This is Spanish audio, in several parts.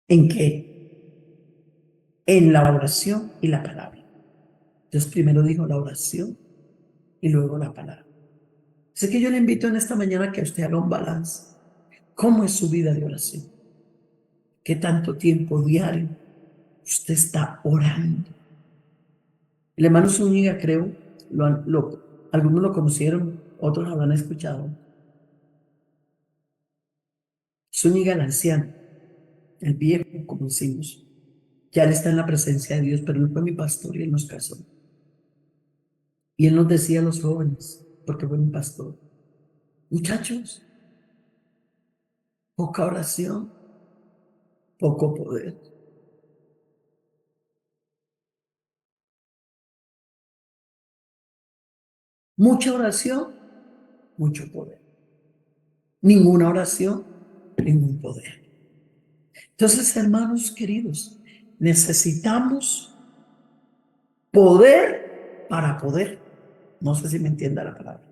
¿En qué? En la oración y la palabra. Entonces primero dijo la oración y luego la palabra. Así que yo le invito en esta mañana que usted haga un balance. ¿Cómo es su vida de oración? ¿Qué tanto tiempo diario usted está orando? El hermano Zúñiga, creo, algunos lo conocieron, otros habrán escuchado. Zúñiga el anciano, el viejo, como decimos. Ya él está en la presencia de Dios, pero él fue mi pastor y él nos casó. Y él nos decía a los jóvenes, porque fue mi pastor, muchachos, poca oración, poco poder. Mucha oración, mucho poder. Ninguna oración, ningún poder. Entonces, hermanos queridos, necesitamos poder para poder. No sé si me entienda la palabra.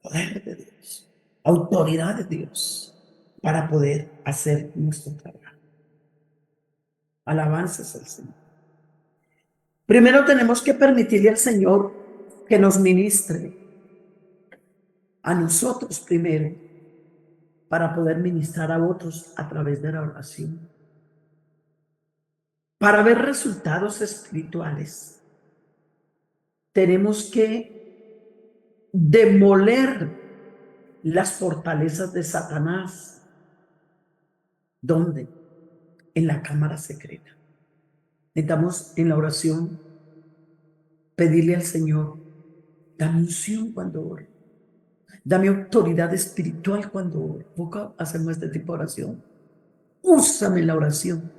Poder de Dios, autoridad de Dios para poder hacer nuestro trabajo. Alabanzas al Señor. Primero tenemos que permitirle al Señor que nos ministre a nosotros primero para poder ministrar a otros a través de la oración. Para ver resultados espirituales, tenemos que demoler las fortalezas de Satanás. ¿Dónde? En la cámara secreta. Necesitamos en la oración pedirle al Señor, dame unción cuando oro, dame autoridad espiritual cuando oro. Poco hacemos este tipo de oración. Úsame en la oración.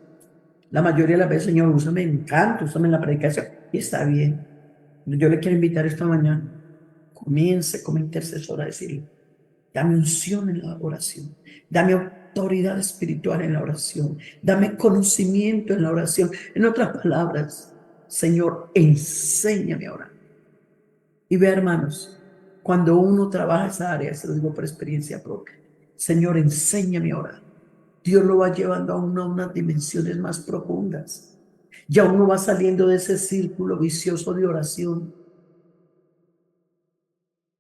La mayoría de las veces, Señor, úsame en canto, úsame en la predicación. Y está bien. Yo le quiero invitar esta mañana. Comience como intercesora a decirle, dame unción en la oración. Dame autoridad espiritual en la oración. Dame conocimiento en la oración. En otras palabras, Señor, enséñame a orar. Y vea, hermanos, cuando uno trabaja esa área, se lo digo por experiencia propia, Señor, enséñame a orar. Dios lo va llevando a uno a unas dimensiones más profundas. Ya uno va saliendo de ese círculo vicioso de oración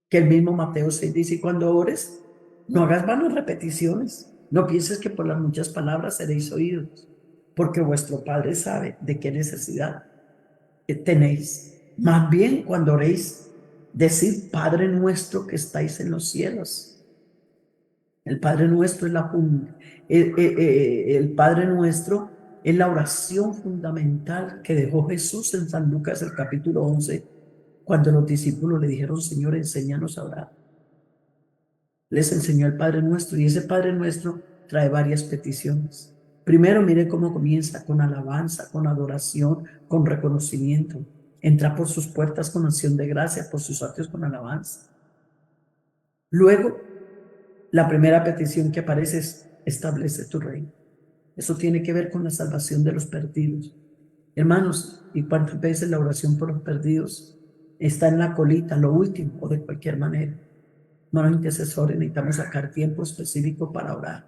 que el mismo Mateo 6 dice, cuando ores, no hagas vanas repeticiones. No pienses que por las muchas palabras seréis oídos, porque vuestro Padre sabe de qué necesidad tenéis. Más bien, cuando oréis, decid, Padre nuestro que estáis en los cielos. El Padre nuestro es el Padre nuestro es la oración fundamental que dejó Jesús en San Lucas, el capítulo 11, cuando los discípulos le dijeron, Señor, enséñanos a orar. Les enseñó el Padre Nuestro y ese Padre Nuestro trae varias peticiones. Primero, mire cómo comienza, con alabanza, con adoración, con reconocimiento. Entra por sus puertas con acción de gracia, por sus atrios con alabanza. Luego, la primera petición que aparece es, establece tu reino. Eso tiene que ver con la salvación de los perdidos. Hermanos, ¿y cuántas veces la oración por los perdidos está en la colita, lo último, o de cualquier manera? Hermanos intercesores, necesitamos sacar tiempo específico para orar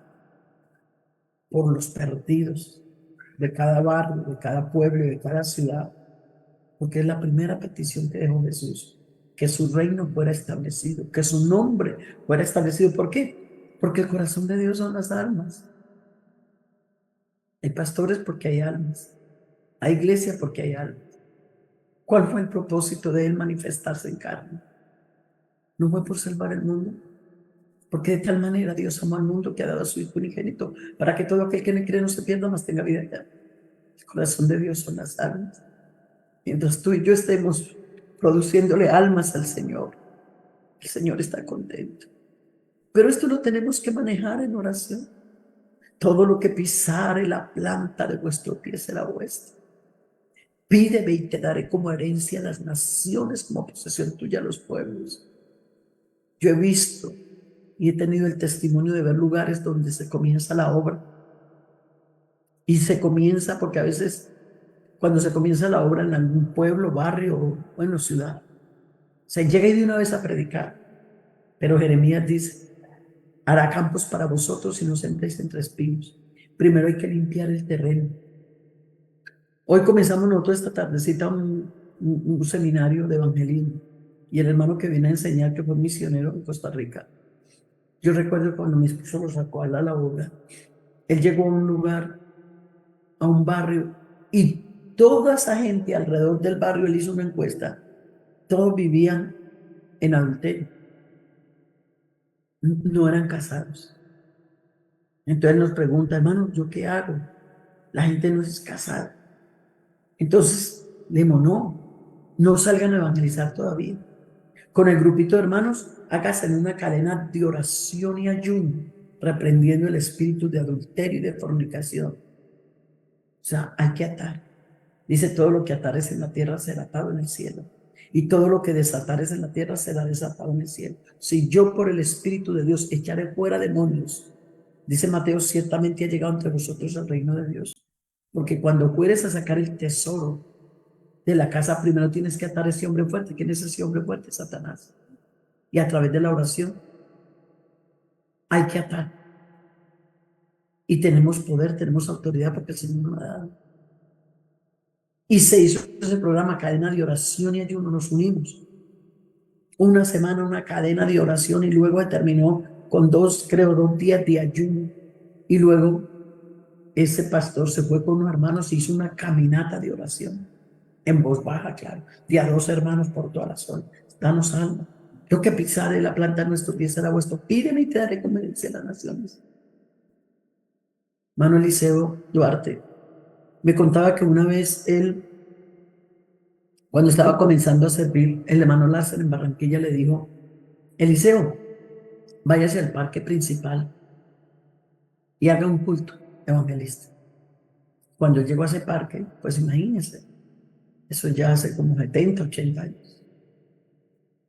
por los perdidos de cada barrio, de cada pueblo y de cada ciudad, porque es la primera petición que dejó Jesús, que su reino fuera establecido, que su nombre fuera establecido. ¿Por qué? Porque el corazón de Dios son las almas. Hay pastores porque hay almas, hay iglesia porque hay almas. ¿Cuál fue el propósito de él manifestarse en carne? No fue por salvar el mundo, porque de tal manera Dios amó al mundo que ha dado a su Hijo unigénito, para que todo aquel que le cree no se pierda, mas tenga vida eterna. El corazón de Dios son las almas. Mientras tú y yo estemos produciéndole almas al Señor, el Señor está contento. Pero esto lo tenemos que manejar en oración. Todo lo que pisare la planta de vuestro pie será vuestro. Pídeme y te daré como herencia las naciones, como posesión tuya los pueblos. Yo he visto y he tenido el testimonio de ver lugares donde se comienza la obra. Y se comienza porque a veces cuando se comienza la obra en algún pueblo, barrio o bueno, ciudad, se llega y de una vez a predicar. Pero Jeremías dice, hará campos para vosotros y no sembréis entre espinos. Primero hay que limpiar el terreno. Hoy comenzamos nosotros esta tardecita un seminario de evangelismo. Y el hermano que viene a enseñar, que fue misionero en Costa Rica, yo recuerdo cuando mi esposo lo sacó a la labor, él llegó a un lugar, a un barrio, y toda esa gente alrededor del barrio, él hizo una encuesta, todos vivían en adulterio, no eran casados. Entonces nos pregunta, hermano, ¿yo qué hago? La gente no es casada. Entonces, le dijimos, no salgan a evangelizar todavía. Con el grupito de hermanos, hágase en una cadena de oración y ayuno, reprendiendo el espíritu de adulterio y de fornicación. O sea, hay que atar. Dice, todo lo que atares en la tierra será atado en el cielo. Y todo lo que desatares en la tierra será desatado en el cielo. Si yo por el Espíritu de Dios echaré fuera demonios, dice Mateo, ciertamente ha llegado entre vosotros el reino de Dios. Porque cuando fueres a sacar el tesoro de la casa, primero tienes que atar a ese hombre fuerte. ¿Quién es ese hombre fuerte? Satanás. Y a través de la oración hay que atar. Y tenemos poder, tenemos autoridad porque el Señor nos ha dado. Y se hizo ese programa, cadena de oración y ayuno, nos unimos. Una semana, una cadena de oración y luego terminó con 2 días de ayuno. Y luego ese pastor se fue con unos hermanos y hizo una caminata de oración. En voz baja, claro. De a 2 hermanos por toda la zona. Danos alma. Lo que pisare la planta de nuestro pie será vuestro. Pídeme y te daré como dice las naciones. Mano Eliseo Duarte me contaba que una vez él, cuando estaba comenzando a servir, el hermano Lázaro en Barranquilla le dijo, Eliseo, váyase al parque principal y haga un culto evangelista. Cuando llegó a ese parque, pues imagínense, eso ya hace como 70, 80 años.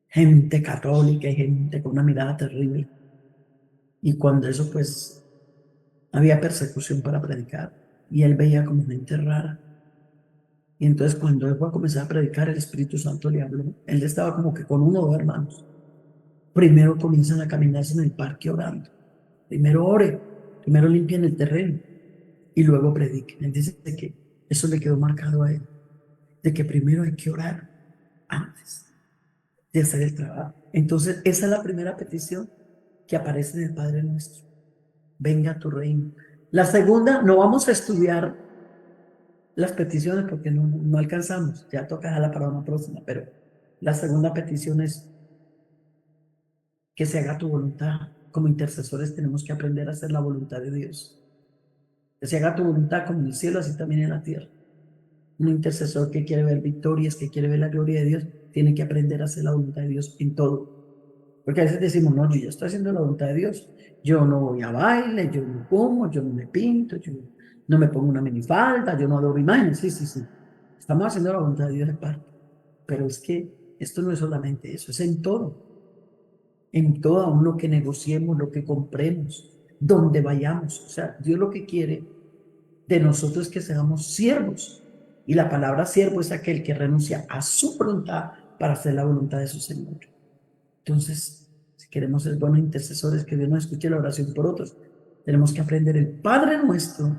Gente católica y gente con una mirada terrible. Y cuando eso, pues, había persecución para predicar. Y él veía como gente rara. Y entonces cuando él fue a comenzar a predicar, el Espíritu Santo le habló. Él estaba como que con 1 o 2 hermanos. Primero comienzan a caminarse en el parque orando. Primero ore, primero limpien el terreno y luego prediquen. Él dice que eso le quedó marcado a él, de que primero hay que orar antes de hacer el trabajo. Entonces, esa es la primera petición que aparece en el Padre Nuestro. Venga tu reino. La segunda, no vamos a estudiar las peticiones porque no alcanzamos, ya toca dejarla para una próxima, pero la segunda petición es que se haga tu voluntad. Como intercesores tenemos que aprender a hacer la voluntad de Dios. Que se haga tu voluntad como en el cielo, así también en la tierra. Un intercesor que quiere ver victorias, que quiere ver la gloria de Dios, tiene que aprender a hacer la voluntad de Dios en todo. Porque a veces decimos, no, yo ya estoy haciendo la voluntad de Dios. Yo no voy a baile, yo no como, yo no me pinto, yo no me pongo una minifalda, yo no adoro imágenes. Sí, sí, sí. Estamos haciendo la voluntad de Dios en parte. Pero es que esto no es solamente eso, es en todo. En todo, aún lo que negociemos, lo que compremos, donde vayamos. O sea, Dios lo que quiere de nosotros es que seamos siervos. Y la palabra siervo es aquel que renuncia a su voluntad para hacer la voluntad de su Señor. Entonces, si queremos ser buenos intercesores, que Dios nos escuche la oración por otros, tenemos que aprender el Padre Nuestro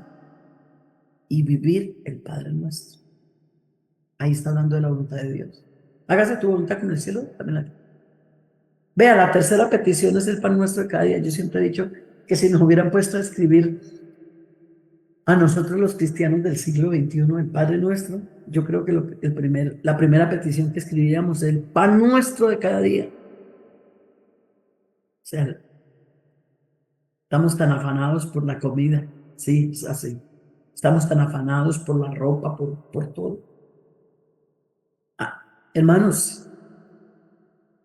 y vivir el Padre Nuestro. Ahí está hablando de la voluntad de Dios. Hágase tu voluntad con el cielo, también la. Vea, la tercera petición es el pan nuestro de cada día. Yo siempre he dicho que si nos hubieran puesto a escribir a nosotros los cristianos del siglo XXI, el Padre Nuestro, yo creo que la primera petición que escribiríamos es el pan nuestro de cada día. O sea, estamos tan afanados por la comida, sí, es así. Estamos tan afanados por la ropa, por todo. Hermanos,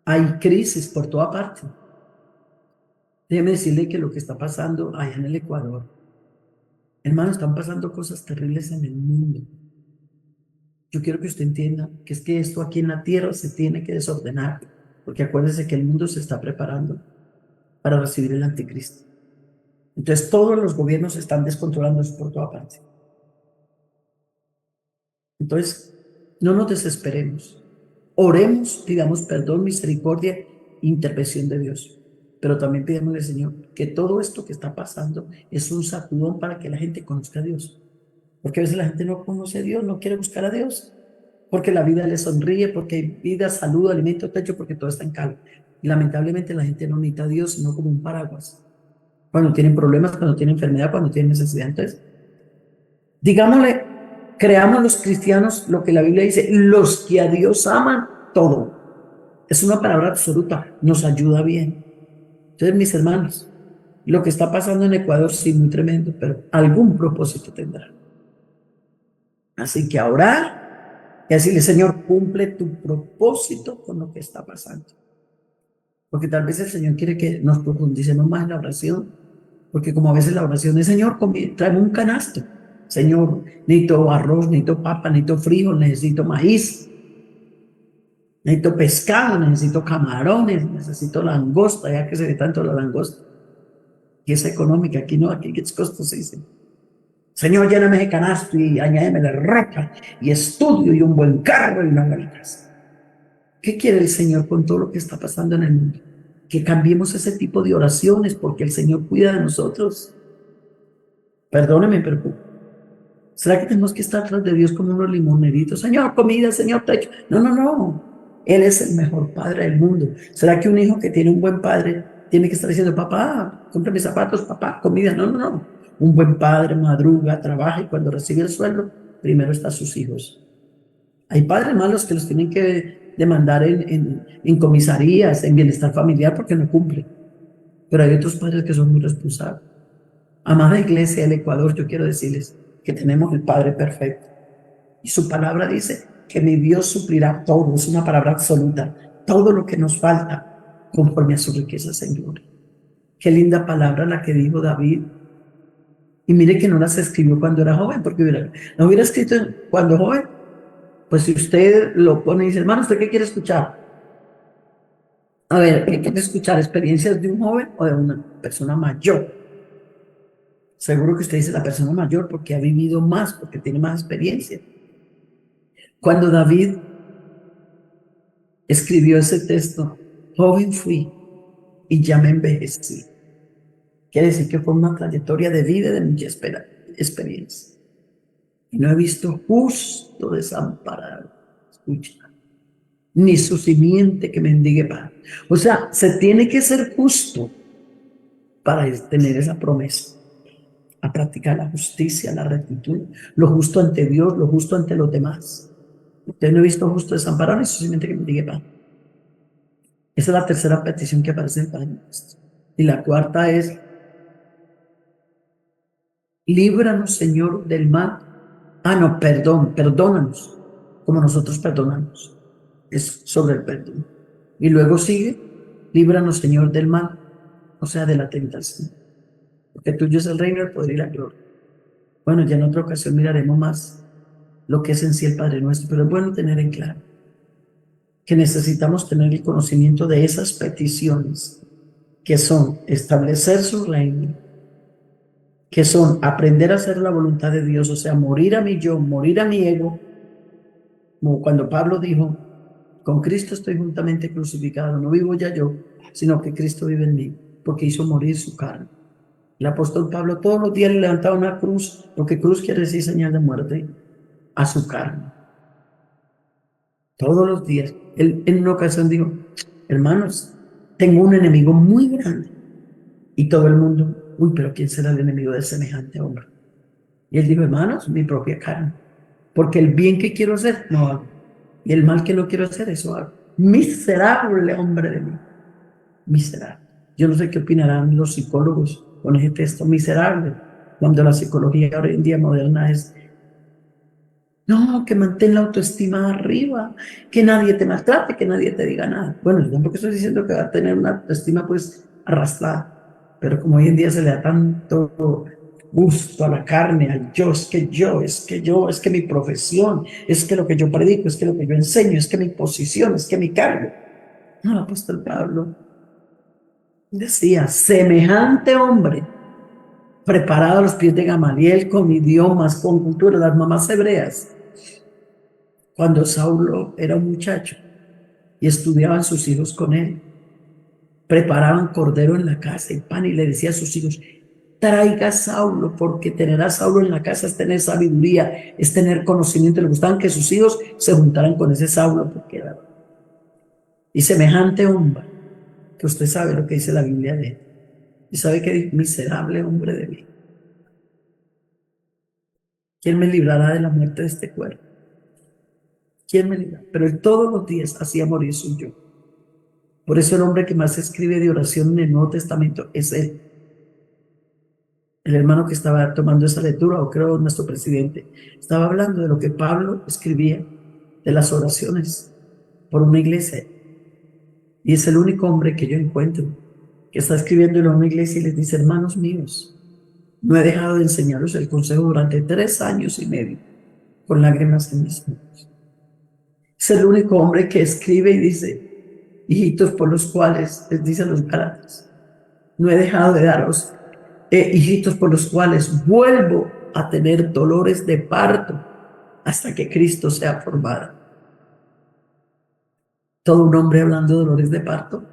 hay crisis por toda parte. Déjeme decirle que lo que está pasando allá en el Ecuador, hermanos, están pasando cosas terribles en el mundo. Yo quiero que usted entienda que es que esto aquí en la tierra se tiene que desordenar, porque acuérdese que el mundo se está preparando para recibir el anticristo. Entonces todos los gobiernos están descontrolándose por toda parte. Entonces, no nos desesperemos. Oremos, pidamos perdón, misericordia, intervención de Dios. pero también pidamos al Señor que todo esto que está pasando es un sacudón para que la gente conozca a Dios. Porque a veces la gente no conoce a Dios, no quiere buscar a Dios, porque la vida le sonríe, porque hay vida, salud, alimento, techo, porque todo está en calma. Y lamentablemente la gente no necesita a Dios, sino como un paraguas. Cuando tienen problemas, cuando tienen enfermedad, cuando tienen necesidad. Entonces, digámosle, creamos los cristianos lo que la Biblia dice, los que a Dios aman, todo. Es una palabra absoluta, nos ayuda bien. Entonces, mis hermanos, lo que está pasando en Ecuador sí muy tremendo, pero algún propósito tendrá. Así que a orar y decirle, Señor, cumple tu propósito con lo que está pasando. Porque tal vez el Señor quiere que nos profundicemos más en la oración, porque como a veces la oración es, Señor, tráeme un canasto. Señor, necesito arroz, necesito papa, necesito frijol, necesito maíz, necesito pescado, necesito camarones, necesito langosta, ya que se ve tanto la langosta. Y es económica, aquí no, aquí es costosísimo. Señor, lléname de canasto y añádeme de ropa y estudio y un buen carro y una buena casa. ¿Qué quiere el Señor con todo lo que está pasando en el mundo? Que cambiemos ese tipo de oraciones porque el Señor cuida de nosotros. Perdóneme, pero ¿será que tenemos que estar tras de Dios como unos limoneritos? Señor, comida, Señor, techo. No, no, no. Él es el mejor padre del mundo. ¿Será que un hijo que tiene un buen padre tiene que estar diciendo, papá, compra mis zapatos, papá, comida? No, no, no. Un buen padre madruga, trabaja y cuando recibe el sueldo, primero están sus hijos. Hay padres malos que los tienen que demandar en comisarías, en bienestar familiar porque no cumplen. Pero hay otros padres que son muy responsables. Amada Iglesia del Ecuador, yo quiero decirles que tenemos el Padre perfecto. Y su palabra dice que mi Dios suplirá todo, es una palabra absoluta, todo lo que nos falta conforme a sus riquezas en gloria. Qué linda palabra la que dijo David. Y mire que no las escribió cuando era joven, porque no hubiera escrito cuando joven. Pues si usted lo pone y dice, hermano, ¿usted qué quiere escuchar? A ver, ¿qué quiere escuchar? ¿Experiencias de un joven o de una persona mayor? Seguro que usted dice la persona mayor porque ha vivido más, porque tiene más experiencia. Cuando David escribió ese texto, joven fui y ya me envejecí. Quiere decir que fue una trayectoria de vida y de mucha experiencia. Y no he visto justo desamparado, escucha, ni su simiente que mendigue pan. O sea, se tiene que ser justo para tener esa promesa, a practicar la justicia, la rectitud, lo justo ante Dios, lo justo ante los demás. Usted no he visto justo desamparado ni su simiente que mendigue pan. Esa es la tercera petición que aparece en el Padre Nuestro. Y la cuarta es, líbranos, Señor, del mal. Ah, no, perdón, perdónanos, como nosotros perdonamos. Es sobre el perdón. Y luego sigue, líbranos, Señor, del mal, o sea, de la tentación. Porque tuyo es el reino, el poder y la gloria. Bueno, ya en otra ocasión miraremos más lo que es en sí el Padre Nuestro, pero es bueno tener en claro que necesitamos tener el conocimiento de esas peticiones, que son establecer su reino, que son aprender a hacer la voluntad de Dios, o sea, morir a mi yo, morir a mi ego, como cuando Pablo dijo, con Cristo estoy juntamente crucificado, no vivo ya yo, sino que Cristo vive en mí, porque hizo morir su carne. El apóstol Pablo todos los días le levantaba una cruz, porque cruz quiere decir señal de muerte, a su carne. Todos los días. Él en una ocasión dijo, hermanos, tengo un enemigo muy grande. Y todo el mundo, uy, pero ¿quién será el enemigo de semejante hombre? Y él dijo, hermanos, mi propia carne. Porque el bien que quiero hacer, no hago. Y el mal que no quiero hacer, eso hago. Miserable hombre de mí. Miserable. Yo no sé qué opinarán los psicólogos con ese texto, miserable. Cuando la psicología hoy en día moderna es, no, que mantén la autoestima arriba, que nadie te maltrate, que nadie te diga nada. Bueno, yo tampoco estoy diciendo que va a tener una autoestima pues arrastrada, pero como hoy en día se le da tanto gusto a la carne, al yo, es que yo, es que yo, es que mi profesión, es que lo que yo predico, es que lo que yo enseño, es que mi posición, es que mi cargo. No, el apóstol Pablo decía, semejante hombre, preparado a los pies de Gamaliel, con idiomas, con cultura, las mamás hebreas, cuando Saulo era un muchacho y estudiaban sus hijos con él, preparaban cordero en la casa y pan, y le decía a sus hijos: traiga a Saulo, porque tener a Saulo en la casa es tener sabiduría, es tener conocimiento. Le gustaban que sus hijos se juntaran con ese Saulo, porque era y semejante hombre, que usted sabe lo que dice la Biblia de él. Y sabe que miserable hombre de mí. ¿Quién me librará de la muerte de este cuerpo? ¿Quién me librará? Pero él todos los días hacía morir su yo. Por eso el hombre que más escribe de oración en el Nuevo Testamento es él. El hermano que estaba tomando esa lectura, o creo nuestro presidente, estaba hablando de lo que Pablo escribía, de las oraciones por una iglesia. Y es el único hombre que yo encuentro que está escribiendo en una iglesia y les dice: hermanos míos, no he dejado de enseñaros el consejo durante 3 años y medio, con lágrimas en mis ojos. Es el único hombre que escribe y dice: hijitos, por los cuales, les dice a los Gálatas, no he dejado de daros, hijitos, por los cuales vuelvo a tener dolores de parto hasta que Cristo sea formado. Todo un hombre hablando de dolores de parto,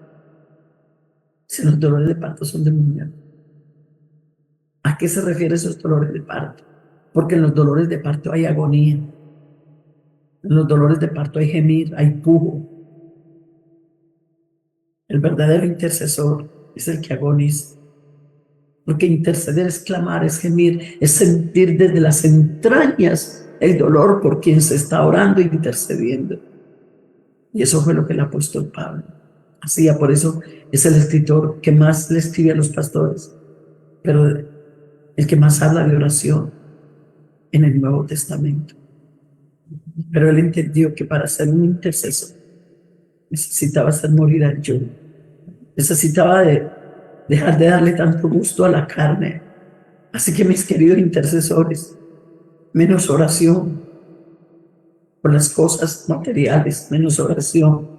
si los dolores de parto son de mujer. ¿A qué se refieren esos dolores de parto? Porque en los dolores de parto hay agonía, en los dolores de parto hay gemir, hay pujo. El verdadero intercesor es el que agoniza. Porque interceder es clamar, es gemir, es sentir desde las entrañas el dolor por quien se está orando e intercediendo. Y eso fue lo que el apóstol Pablo hacía. Por eso es el escritor que más le escribe a los pastores, pero el que más habla de oración en el Nuevo Testamento. Pero él entendió que para ser un intercesor necesitaba hacer morir al yo, necesitaba dejar de darle tanto gusto a la carne. Así que, mis queridos intercesores, menos oración por las cosas materiales, menos oración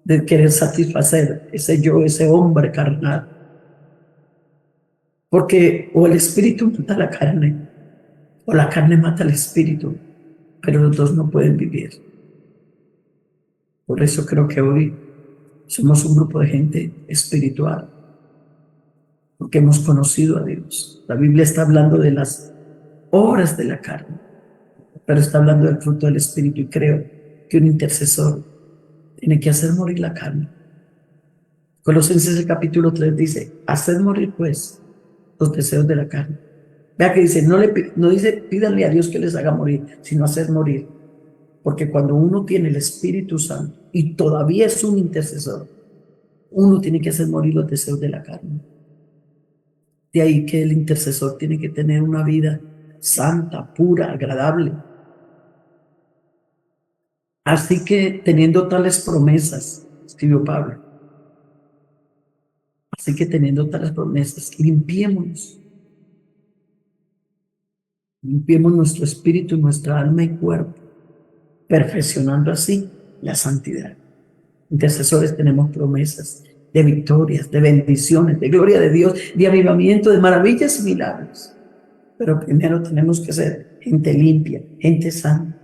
de querer satisfacer ese yo, ese hombre carnal. Porque o el espíritu mata a la carne, o la carne mata al espíritu, pero los dos no pueden vivir. Por eso creo que hoy somos un grupo de gente espiritual, porque hemos conocido a Dios. La Biblia está hablando de las obras de la carne, pero está hablando del fruto del espíritu, y creo que un intercesor tiene que hacer morir la carne. Colosenses el capítulo 3 dice: haced morir pues los deseos de la carne. Vea que dice, no dice pídanle a Dios que les haga morir, sino hacer morir. Porque cuando uno tiene el Espíritu Santo y todavía es un intercesor, uno tiene que hacer morir los deseos de la carne. De ahí que el intercesor tiene que tener una vida santa, pura, agradable. Así que teniendo tales promesas, escribió Pablo, así que teniendo tales promesas, limpiemos nuestro espíritu, nuestra alma y cuerpo, perfeccionando así la santidad. Intercesores tenemos promesas de victorias, de bendiciones, de gloria de Dios, de avivamiento, de maravillas y milagros. Pero primero tenemos que ser gente limpia, gente santa,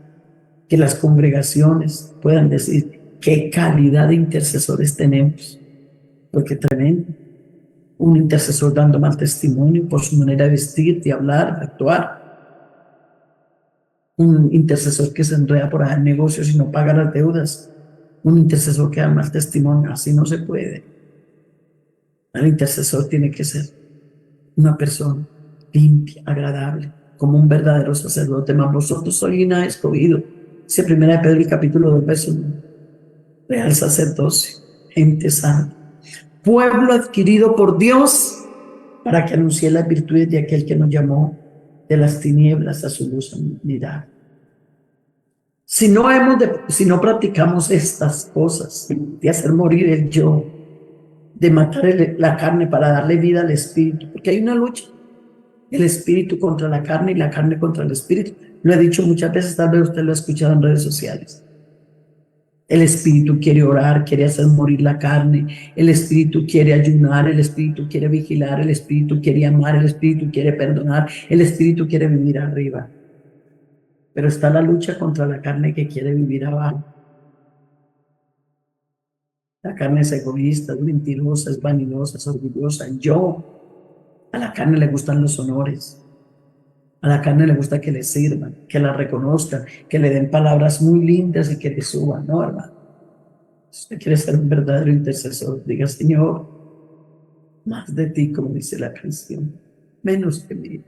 que las congregaciones puedan decir qué calidad de intercesores tenemos, porque tremendo. Un intercesor dando mal testimonio por su manera de vestir, de hablar, de actuar. Un intercesor que se enreda por hacer negocios y no paga las deudas. Un intercesor que da mal testimonio, así no se puede. El intercesor tiene que ser una persona limpia, agradable, como un verdadero sacerdote. Mas vosotros sois linaje escogido. Dice 1 Pedro el capítulo 2, verso 1. Real sacerdocio, gente santa, pueblo adquirido por Dios, para que anuncie las virtudes de aquel que nos llamó de las tinieblas a su luz admirable. Si no practicamos estas cosas, de hacer morir el yo, de matar la carne para darle vida al espíritu, porque hay una lucha, el espíritu contra la carne y la carne contra el espíritu. Lo he dicho muchas veces, tal vez usted lo ha escuchado en redes sociales. El espíritu quiere orar, quiere hacer morir la carne, el espíritu quiere ayunar, el espíritu quiere vigilar, el espíritu quiere amar, el espíritu quiere perdonar, el espíritu quiere vivir arriba. Pero está la lucha contra la carne que quiere vivir abajo. La carne es egoísta, es mentirosa, es vanidosa, es orgullosa. Yo, a la carne le gustan los honores. A la carne le gusta que le sirvan, que la reconozcan, que le den palabras muy lindas y que le suban, ¿no, hermano? Si usted quiere ser un verdadero intercesor, diga, Señor, más de ti, como dice la canción, menos que mí.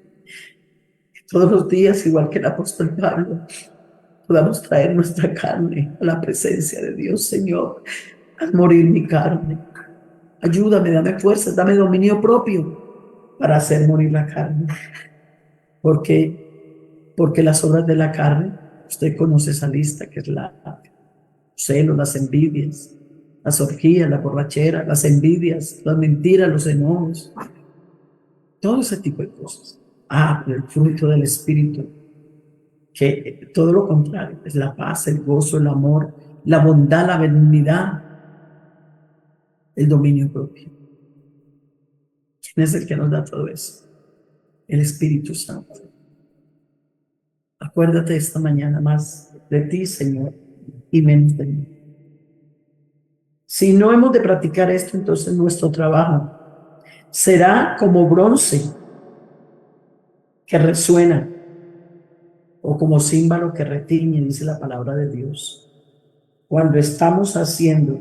Todos los días, igual que el apóstol Pablo, podamos traer nuestra carne a la presencia de Dios, Señor, al morir mi carne. Ayúdame, dame fuerzas, dame dominio propio para hacer morir la carne. Porque las obras de la carne, usted conoce esa lista, que es los celos, las envidias, las orgías, la borrachera, las envidias, las mentiras, los enojos, todo ese tipo de cosas. Pero el fruto del Espíritu, que todo lo contrario, es la paz, el gozo, el amor, la bondad, la benignidad, el dominio propio. ¿Quién es el que nos da todo eso? El Espíritu Santo. Acuérdate esta mañana más de ti, Señor, y menos de mí. Si no hemos de practicar esto, entonces nuestro trabajo será como bronce que resuena o como címbalo que retiñe, dice la palabra de Dios. Cuando estamos haciendo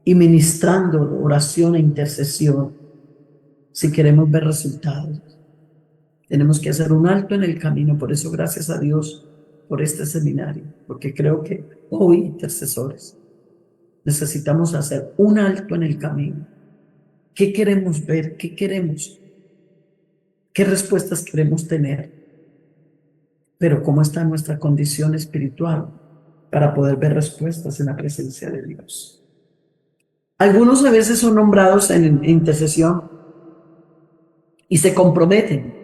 y ministrando oración e intercesión, si queremos ver resultados, tenemos que hacer un alto en el camino. Por eso, gracias a Dios por este seminario, porque creo que hoy, intercesores, necesitamos hacer un alto en el camino. ¿Qué queremos ver? ¿Qué queremos? ¿Qué respuestas queremos tener? Pero ¿cómo está nuestra condición espiritual para poder ver respuestas en la presencia de Dios? Algunos a veces son nombrados en intercesión y se comprometen.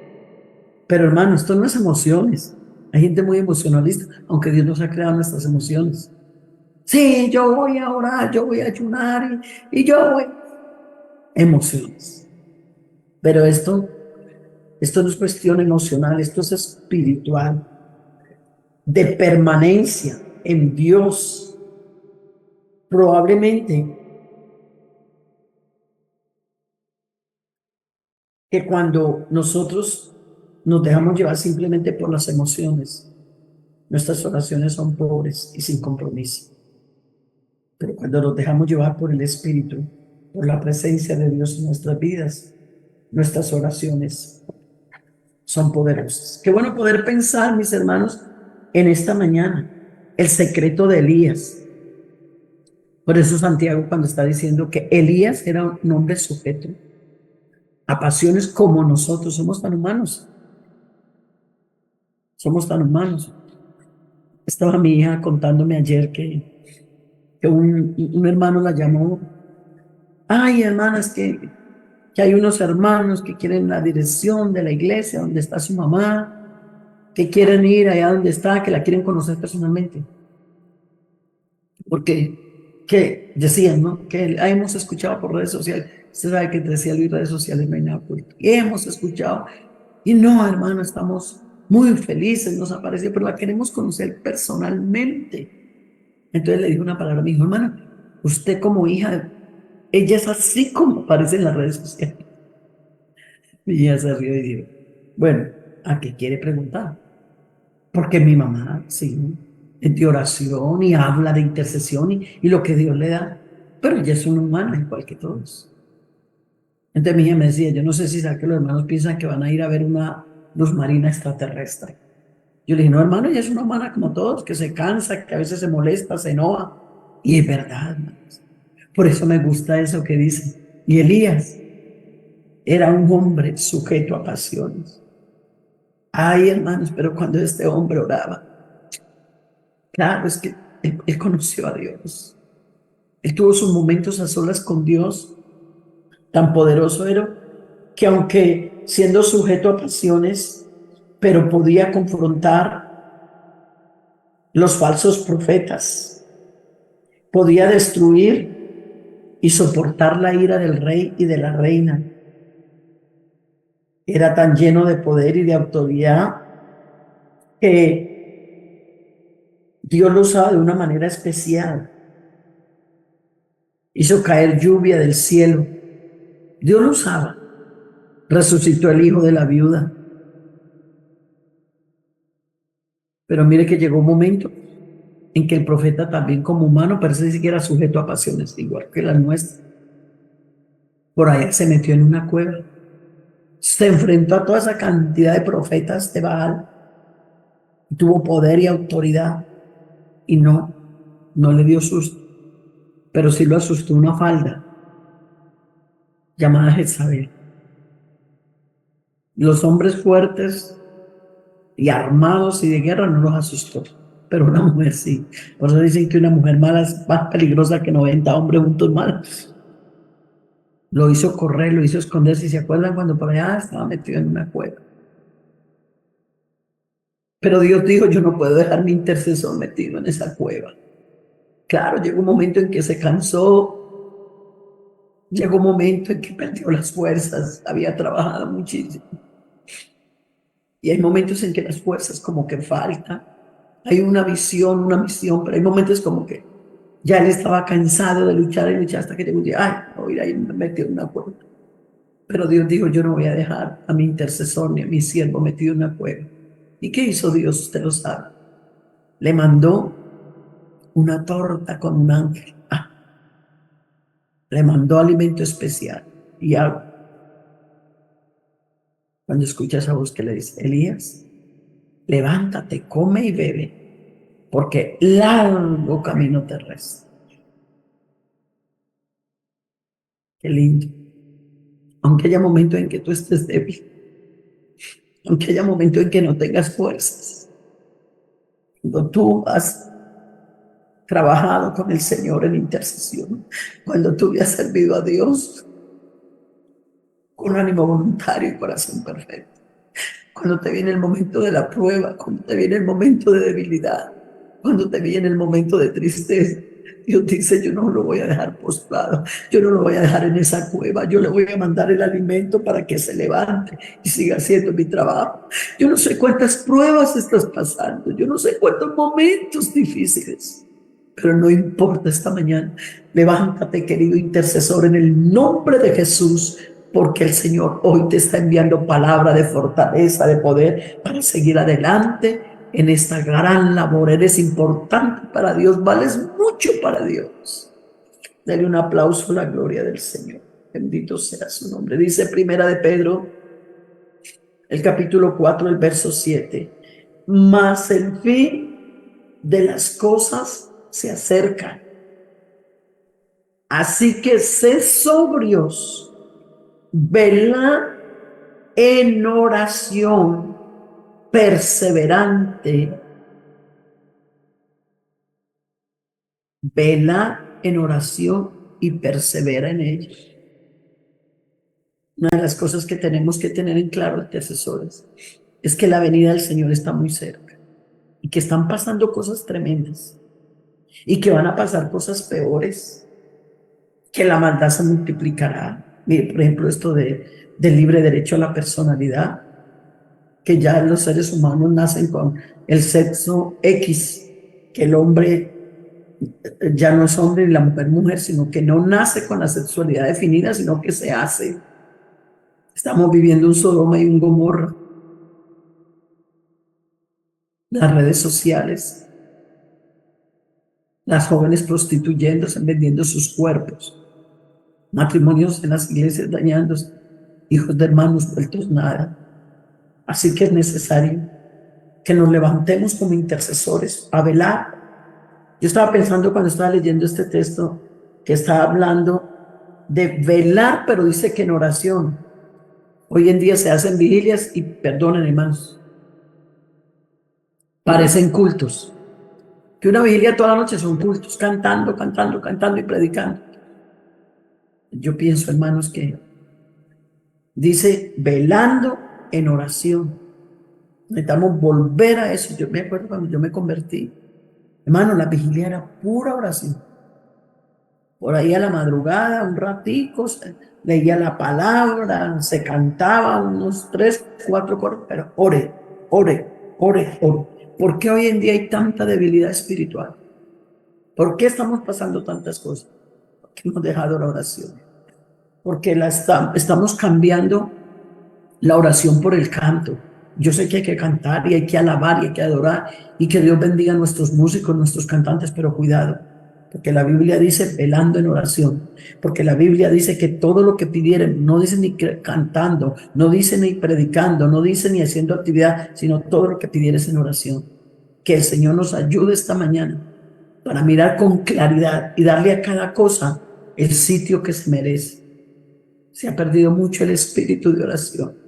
Pero hermano, esto no es emociones. Hay gente muy emocionalista, aunque Dios nos ha creado nuestras emociones. Sí, yo voy a orar, yo voy a ayunar y yo voy. Emociones. Pero esto no es cuestión emocional, esto es espiritual, de permanencia en Dios. Probablemente que cuando nosotros nos dejamos llevar simplemente por las emociones, nuestras oraciones son pobres y sin compromiso. Pero cuando nos dejamos llevar por el Espíritu, por la presencia de Dios en nuestras vidas, nuestras oraciones son poderosas. Qué bueno poder pensar, mis hermanos, en esta mañana, el secreto de Elías. Por eso Santiago, cuando está diciendo que Elías era un hombre sujeto a pasiones como nosotros, somos tan humanos. Somos tan humanos. Estaba mi hija contándome ayer que un hermano la llamó. Ay, hermanas, que hay unos hermanos que quieren la dirección de la iglesia donde está su mamá, que quieren ir allá donde está, que la quieren conocer personalmente. Porque que decían, ¿no? Que hemos escuchado por redes sociales. Usted sabe que decía Luis, redes sociales no hay nada oculto. Y hemos escuchado. Y no, hermano, estamos muy felices, nos apareció, pero la queremos conocer personalmente. Entonces le dijo una palabra a mi hijo, hermano, usted como hija, ella es así como aparece en las redes sociales. Y ella se rió y dijo, bueno, ¿a qué quiere preguntar? Porque mi mamá, sí, es de oración y habla de intercesión y lo que Dios le da, pero ella es una humana igual que todos. Entonces mi hija me decía, yo no sé si sabe que los hermanos piensan que van a ir a ver una luz marina extraterrestre. Yo le dije, no, hermano, ella es una humana como todos, que se cansa, que a veces se molesta, se enoja. Y es verdad, hermanos. Por eso me gusta eso que dice. Y Elías era un hombre sujeto a pasiones. Ay, hermanos, pero cuando este hombre oraba, claro, es que él conoció a Dios. Él tuvo sus momentos a solas con Dios. Tan poderoso era que aunque siendo sujeto a pasiones, pero podía confrontar los falsos profetas, podía destruir y soportar la ira del rey y de la reina. Era tan lleno de poder y de autoridad que Dios lo usaba de una manera especial. hizo caer lluvia del cielo. Dios lo usaba. Resucitó el hijo de la viuda. Pero mire que llegó un momento en que el profeta también como humano parece que era sujeto a pasiones, igual que las nuestras. Por allá se metió en una cueva. Se enfrentó a toda esa cantidad de profetas de Baal. Tuvo poder y autoridad. Y no le dio susto. Pero sí lo asustó una falda llamada Jezabel. Los hombres fuertes y armados y de guerra no los asustó, pero una mujer sí. Por eso dicen que una mujer mala es más peligrosa que 90 hombres juntos malos. Lo hizo correr, lo hizo esconderse. ¿Y se acuerdan cuando por allá estaba metido en una cueva? Pero Dios dijo, yo no puedo dejar mi intercesor metido en esa cueva. Claro, llegó un momento en que se cansó, llegó un momento en que perdió las fuerzas, había trabajado muchísimo. Y hay momentos en que las fuerzas como que faltan. Hay una visión, una misión, pero hay momentos como que ya él estaba cansado de luchar y luchar hasta que llegó un día, ay, voy a ir a me metió en una cueva. Pero Dios dijo, yo no voy a dejar a mi intercesor ni a mi siervo metido en una cueva. ¿Y qué hizo Dios? Usted lo sabe. Le mandó una torta con un ángel. Le mandó alimento especial y agua. Cuando escucha esa voz que le dice, Elías, levántate, come y bebe, porque largo camino te resta. Qué lindo. Aunque haya momentos en que tú estés débil, aunque haya momentos en que no tengas fuerzas, cuando tú has trabajado con el Señor en intercesión, cuando tú has servido a Dios con ánimo voluntario y corazón perfecto, cuando te viene el momento de la prueba, cuando te viene el momento de debilidad, cuando te viene el momento de tristeza, Dios dice, yo no lo voy a dejar postrado, yo no lo voy a dejar en esa cueva, yo le voy a mandar el alimento para que se levante y siga haciendo mi trabajo. Yo no sé cuántas pruebas estás pasando, yo no sé cuántos momentos difíciles, pero no importa esta mañana. Levántate, querido intercesor, en el nombre de Jesús, porque el Señor hoy te está enviando palabra de fortaleza, de poder para seguir adelante en esta gran labor. Eres importante para Dios, vales mucho para Dios. Dale un aplauso a la gloria del Señor. Bendito sea su nombre. Dice Primera de Pedro, el capítulo 4, el verso 7. Mas el fin de las cosas se acerca. Así que sé sobrios, velad en oración perseverante, vela en oración y persevera en ella. Una de las cosas que tenemos que tener en claro, intercesores, es que la venida del Señor está muy cerca y que están pasando cosas tremendas y que van a pasar cosas peores, que la maldad se multiplicará. Mire, por ejemplo, esto del libre derecho a la personalidad, que ya los seres humanos nacen con el sexo X, que el hombre ya no es hombre y la mujer mujer, sino que no nace con la sexualidad definida, sino que se hace. Estamos viviendo un Sodoma y un Gomorra. Las redes sociales, las jóvenes prostituyéndose, vendiendo sus cuerpos, matrimonios en las iglesias dañándose, hijos de hermanos vueltos nada. Así que es necesario que nos levantemos como intercesores a velar. Yo estaba pensando cuando estaba leyendo este texto que estaba hablando de velar, pero dice que en oración. Hoy en día se hacen vigilias y, perdonen hermanos, parecen cultos. Que una vigilia toda la noche son cultos, cantando, cantando, cantando y predicando. Yo pienso, hermanos, que dice velando en oración. Necesitamos volver a eso. Yo me acuerdo cuando yo me convertí. Hermano, la vigilia era pura oración. Por ahí a la madrugada, un ratico, se leía la palabra, se cantaba unos 3, 4 coros, pero ore, ore, ore, ore. ¿Por qué hoy en día hay tanta debilidad espiritual? ¿Por qué estamos pasando tantas cosas? que hemos dejado la oración, porque estamos cambiando la oración por el canto. Yo sé que hay que cantar y hay que alabar y hay que adorar y que Dios bendiga a nuestros músicos, nuestros cantantes, pero cuidado, porque la Biblia dice velando en oración, porque la Biblia dice que todo lo que pidieren, no dice ni cantando, no dice ni predicando, no dice ni haciendo actividad, sino todo lo que pidieres en oración. Que el Señor nos ayude esta mañana para mirar con claridad y darle a cada cosa el sitio que se merece. Se ha perdido mucho el espíritu de oración.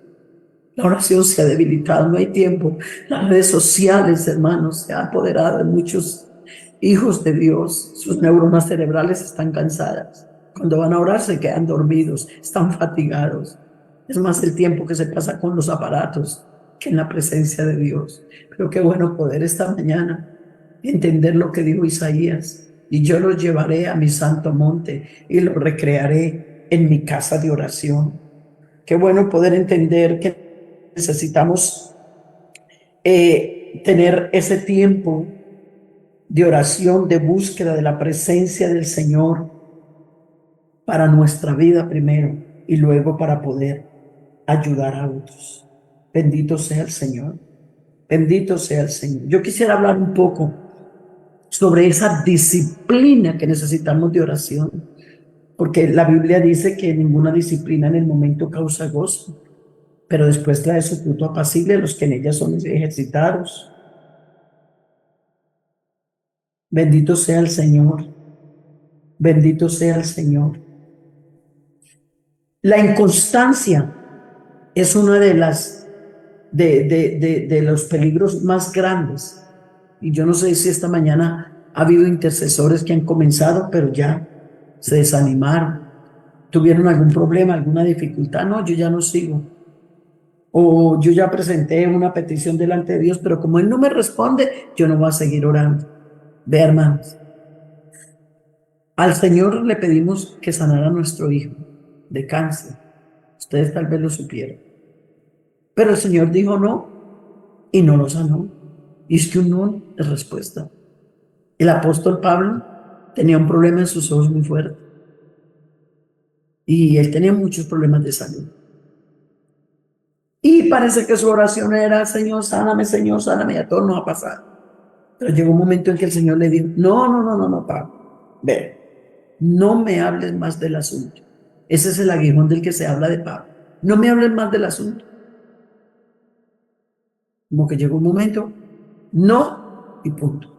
La oración se ha debilitado, no hay tiempo. Las redes sociales, hermanos, se han apoderado de muchos hijos de Dios. Sus neuronas cerebrales están cansadas. Cuando van a orar se quedan dormidos, están fatigados. Es más el tiempo que se pasa con los aparatos que en la presencia de Dios. Pero qué bueno poder esta mañana entender lo que dijo Isaías. Y yo los llevaré a mi santo monte y los recrearé en mi casa de oración. Qué bueno poder entender que necesitamos tener ese tiempo de oración, de búsqueda de la presencia del Señor para nuestra vida primero y luego para poder ayudar a otros. Bendito sea el Señor. Bendito sea el Señor. Yo quisiera hablar un poco sobre esa disciplina que necesitamos de oración, porque la Biblia dice que ninguna disciplina en el momento causa gozo, pero después trae su fruto apacible a los que en ella son ejercitados. Bendito sea el Señor. Bendito sea el Señor. La inconstancia es una de los peligros más grandes. Y yo no sé si esta mañana ha habido intercesores que han comenzado, pero ya se desanimaron. ¿Tuvieron algún problema, alguna dificultad? No, yo ya no sigo. O yo ya presenté una petición delante de Dios, pero como Él no me responde, yo no voy a seguir orando. Ve, hermanos, al Señor le pedimos que sanara a nuestro hijo de cáncer. Ustedes tal vez lo supieron. Pero el Señor dijo no y no lo sanó. Y es que un no es respuesta. El apóstol Pablo tenía un problema en sus ojos muy fuerte. Y él tenía muchos problemas de salud. Y parece que su oración era, Señor, sáname, y a todos nos ha pasado. Pero llegó un momento en que el Señor le dijo, no, Pablo, ve, no me hables más del asunto. Ese es el aguijón del que se habla de Pablo. No me hables más del asunto. Como que llegó un momento, no, y punto.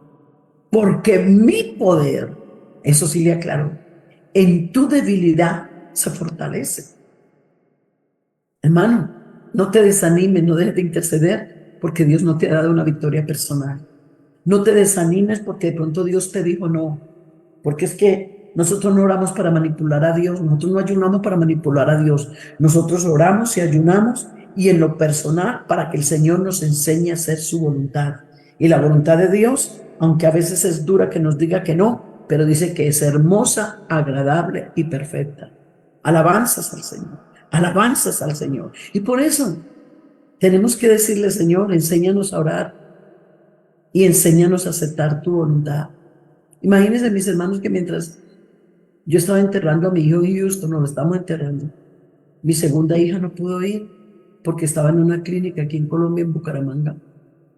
Porque mi poder, eso sí le aclaró, en tu debilidad se fortalece. Hermano, no te desanimes, no dejes de interceder, porque Dios no te ha dado una victoria personal. No te desanimes porque de pronto Dios te dijo no, porque es que nosotros no oramos para manipular a Dios, nosotros no ayunamos para manipular a Dios, nosotros oramos y ayunamos y en lo personal para que el Señor nos enseñe a hacer su voluntad. Y la voluntad de Dios, aunque a veces es dura que nos diga que no, pero dice que es hermosa, agradable y perfecta. Alabanzas al Señor, alabanzas al Señor. Y por eso tenemos que decirle, Señor, enséñanos a orar y enséñanos a aceptar tu voluntad. Imagínense, mis hermanos, que mientras yo estaba enterrando a mi hijo en Houston, no lo estamos enterrando, mi segunda hija no pudo ir porque estaba en una clínica aquí en Colombia, en Bucaramanga,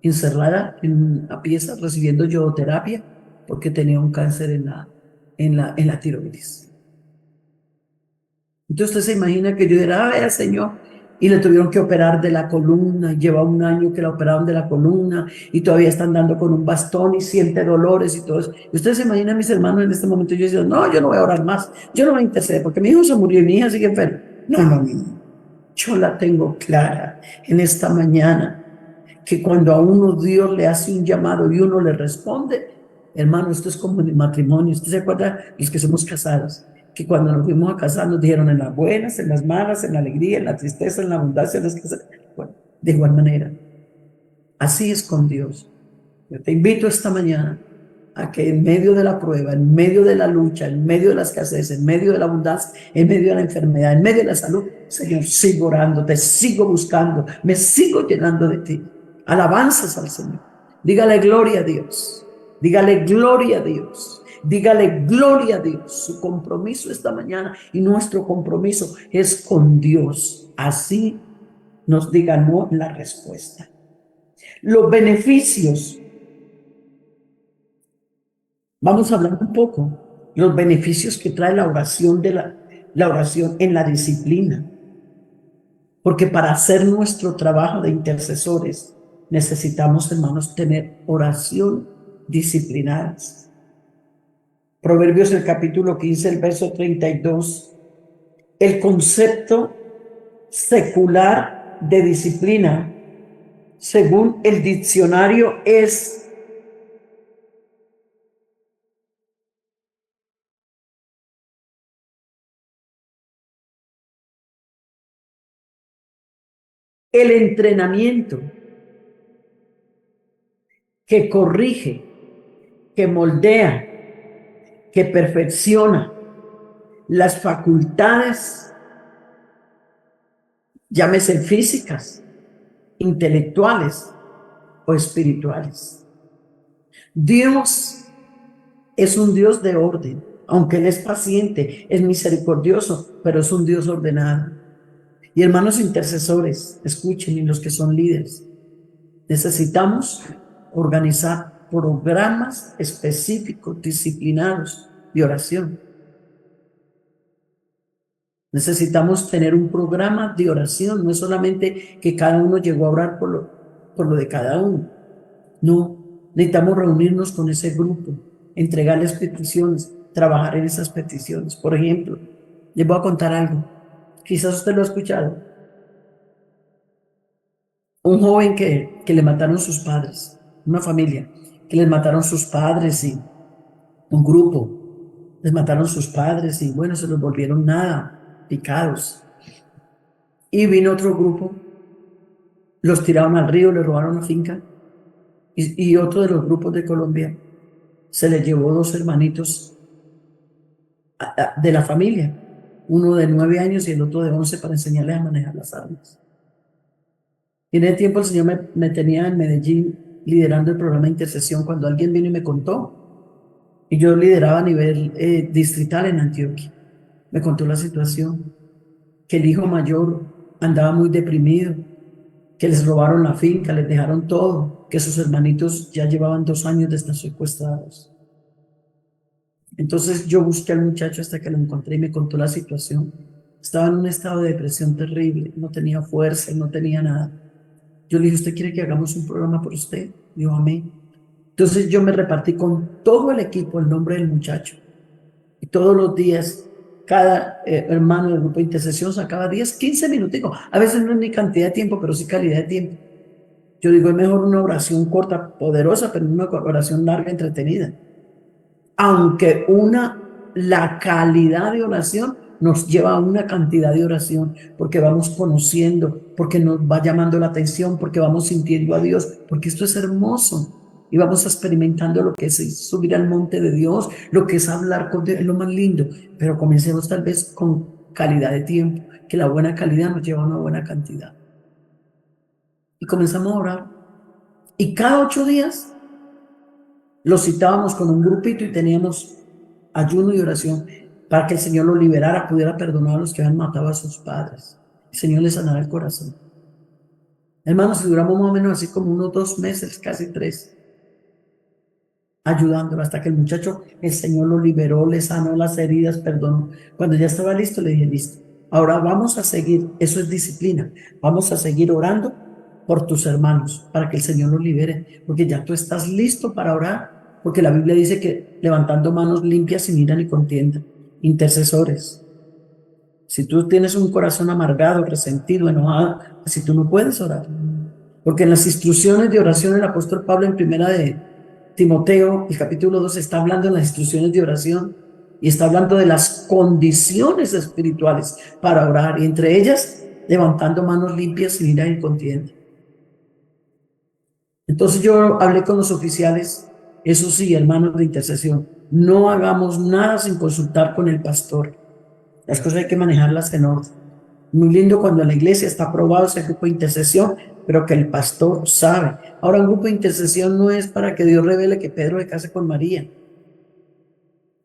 encerrada en una pieza recibiendo yodoterapia porque tenía un cáncer en la tiroides. Entonces usted se imagina que yo diera, vea, Señor, y le tuvieron que operar de la columna, lleva un año que la operaron de la columna y todavía está andando con un bastón y siente dolores y todo eso. Y usted se imagina, mis hermanos, en este momento yo decía, no, yo no voy a orar más, yo no voy a interceder porque mi hijo se murió y mi hija sigue enferma. No. Yo la tengo clara en esta mañana, que cuando a uno Dios le hace un llamado y uno le responde, hermano, esto es como en el matrimonio. ¿Usted se acuerda? Los que somos casados, que cuando nos fuimos a casar nos dijeron en las buenas, en las malas, en la alegría, en la tristeza, en la abundancia, en las cosas. Bueno, de igual manera, así es con Dios. Yo te invito esta mañana a que en medio de la prueba, en medio de la lucha, en medio de la escasez, en medio de la abundancia, en medio de la enfermedad, en medio de la salud, Señor, sigo orando, te sigo buscando, me sigo llenando de ti. Alabanzas al Señor. Dígale gloria a Dios. Dígale gloria a Dios. Dígale gloria a Dios. Su compromiso esta mañana y nuestro compromiso es con Dios. Así nos diga no la respuesta. Los beneficios. Vamos a hablar un poco. Los beneficios que trae la oración la oración en la disciplina. Porque para hacer nuestro trabajo de intercesores necesitamos, hermanos, tener oración disciplinadas. Proverbios, el capítulo 15, el verso 32. El concepto secular de disciplina, según el diccionario, es el entrenamiento que corrige, que moldea, que perfecciona las facultades, llámese físicas, intelectuales o espirituales. Dios es un Dios de orden, aunque Él es paciente, es misericordioso, pero es un Dios ordenado. Y hermanos intercesores, escuchen, y los que son líderes, necesitamos organizar programas específicos, disciplinados de oración. Necesitamos tener un programa de oración, no es solamente que cada uno llegó a orar por lo de cada uno. No, necesitamos reunirnos con ese grupo, entregarles peticiones, trabajar en esas peticiones. Por ejemplo, les voy a contar algo, quizás usted lo ha escuchado. Un joven que le mataron sus padres, una familia, que les mataron sus padres y un grupo, les mataron sus padres y bueno, se los volvieron nada, picados. Y vino otro grupo, los tiraron al río, le robaron la finca y otro de los grupos de Colombia se le llevó dos hermanitos de la familia, uno de 9 años y el otro de 11 para enseñarles a manejar las armas. Y en ese tiempo el Señor me tenía en Medellín liderando el programa de intercesión cuando alguien vino y me contó. Y yo lideraba a nivel distrital en Antioquia. Me contó la situación, que el hijo mayor andaba muy deprimido, que les robaron la finca, les dejaron todo, que sus hermanitos ya llevaban 2 años de estar secuestrados. Entonces yo busqué al muchacho hasta que lo encontré y me contó la situación. Estaba en un estado de depresión terrible, no tenía fuerza, no tenía nada. Yo le dije, ¿usted quiere que hagamos un programa por usted? Dijo, amén. Entonces yo me repartí con todo el equipo el nombre del muchacho. Y todos los días, cada hermano del grupo de intercesión sacaba 10, 15 minutos. A veces no es ni cantidad de tiempo, pero sí calidad de tiempo. Yo digo, es mejor una oración corta, poderosa, pero una oración larga, entretenida. Aunque la calidad de oración nos lleva a una cantidad de oración, porque vamos conociendo, porque nos va llamando la atención, porque vamos sintiendo a Dios, porque esto es hermoso. Y vamos experimentando lo que es subir al monte de Dios, lo que es hablar con Dios, es lo más lindo. Pero comencemos tal vez con calidad de tiempo, que la buena calidad nos lleva a una buena cantidad. Y comenzamos a orar. Y cada 8 días lo citábamos con un grupito y teníamos ayuno y oración para que el Señor lo liberara, pudiera perdonar a los que habían matado a sus padres. El Señor les sanara el corazón. Hermanos, si duramos más o menos así como unos 2 meses, casi 3, ayudándolo hasta que el muchacho, el Señor lo liberó, le sanó las heridas, perdonó. Cuando ya estaba listo, le dije, listo. Ahora vamos a seguir, eso es disciplina, vamos a seguir orando por tus hermanos, para que el Señor los libere, porque ya tú estás listo para orar, porque la Biblia dice que levantando manos limpias sin ira ni contienda, intercesores. Si tú tienes un corazón amargado, resentido, enojado, si tú no puedes orar, porque en las instrucciones de oración el apóstol Pablo en primera de Timoteo, el capítulo 2, está hablando de las instrucciones de oración y está hablando de las condiciones espirituales para orar, y entre ellas levantando manos limpias sin ira ni contienda. Entonces yo hablé con los oficiales, eso sí, hermanos de intercesión, no hagamos nada sin consultar con el pastor. Las cosas hay que manejarlas en orden. Muy lindo cuando en la iglesia está aprobado ese grupo de intercesión, pero que el pastor sabe. Ahora, un grupo de intercesión no es para que Dios revele que Pedro se case con María.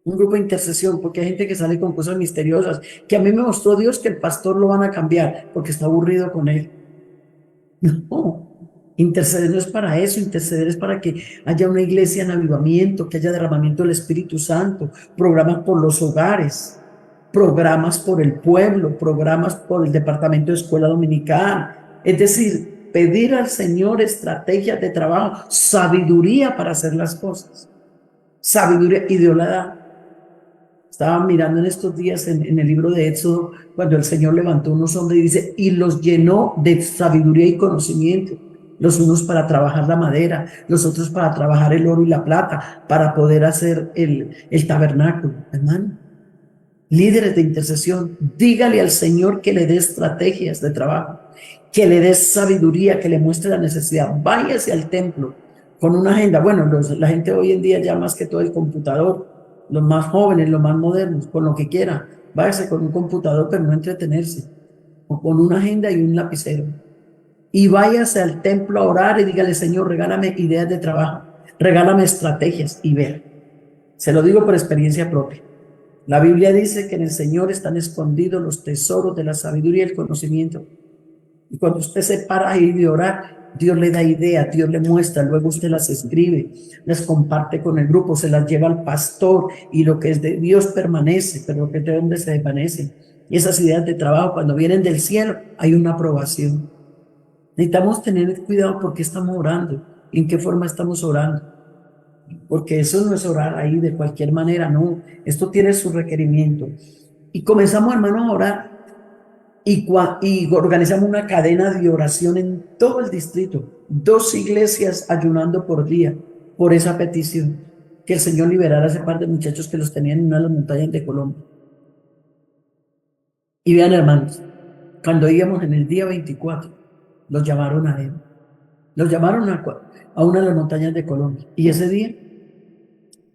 Un grupo de intercesión, porque hay gente que sale con cosas misteriosas, que a mí me mostró Dios que el pastor lo van a cambiar porque está aburrido con él. No, interceder no es para eso, interceder es para que haya una iglesia en avivamiento, que haya derramamiento del Espíritu Santo, programas por los hogares, programas por el pueblo, programas por el departamento de escuela dominical. Es decir, pedir al Señor estrategias de trabajo, sabiduría para hacer las cosas, sabiduría, y Dios la da. Estaba mirando en estos días en el libro de Éxodo, cuando el Señor levantó unos hombres y dice, y los llenó de sabiduría y conocimiento, los unos para trabajar la madera, los otros para trabajar el oro y la plata, para poder hacer el tabernáculo. Hermano, líderes de intercesión, dígale al Señor que le dé estrategias de trabajo, que le dé sabiduría, que le muestre la necesidad. Váyase al templo con una agenda. Bueno, la gente hoy en día ya más que todo el computador, los más jóvenes, los más modernos, con lo que quiera. Váyase con un computador, pero no entretenerse, o con una agenda y un lapicero. Y váyase al templo a orar y dígale, Señor, regálame ideas de trabajo, regálame estrategias y ver. Se lo digo por experiencia propia. La Biblia dice que en el Señor están escondidos los tesoros de la sabiduría y el conocimiento. Y cuando usted se para ahí de orar, Dios le da ideas, Dios le muestra, luego usted las escribe, las comparte con el grupo, se las lleva al pastor y lo que es de Dios permanece, pero lo que es de hombre se desvanece. Y esas ideas de trabajo, cuando vienen del cielo, hay una aprobación. Necesitamos tener cuidado porque estamos orando, en qué forma estamos orando, porque eso no es orar ahí de cualquier manera, no, esto tiene su requerimiento. Y comenzamos, hermanos, a orar y organizamos una cadena de oración en todo el distrito, 2 iglesias ayunando por día por esa petición, que el Señor liberara a ese par de muchachos que los tenían en una de las montañas de Colombia. Y vean, hermanos, cuando íbamos en el día 24, los llamaron a él, los llamaron a una de las montañas de Colombia, y ese día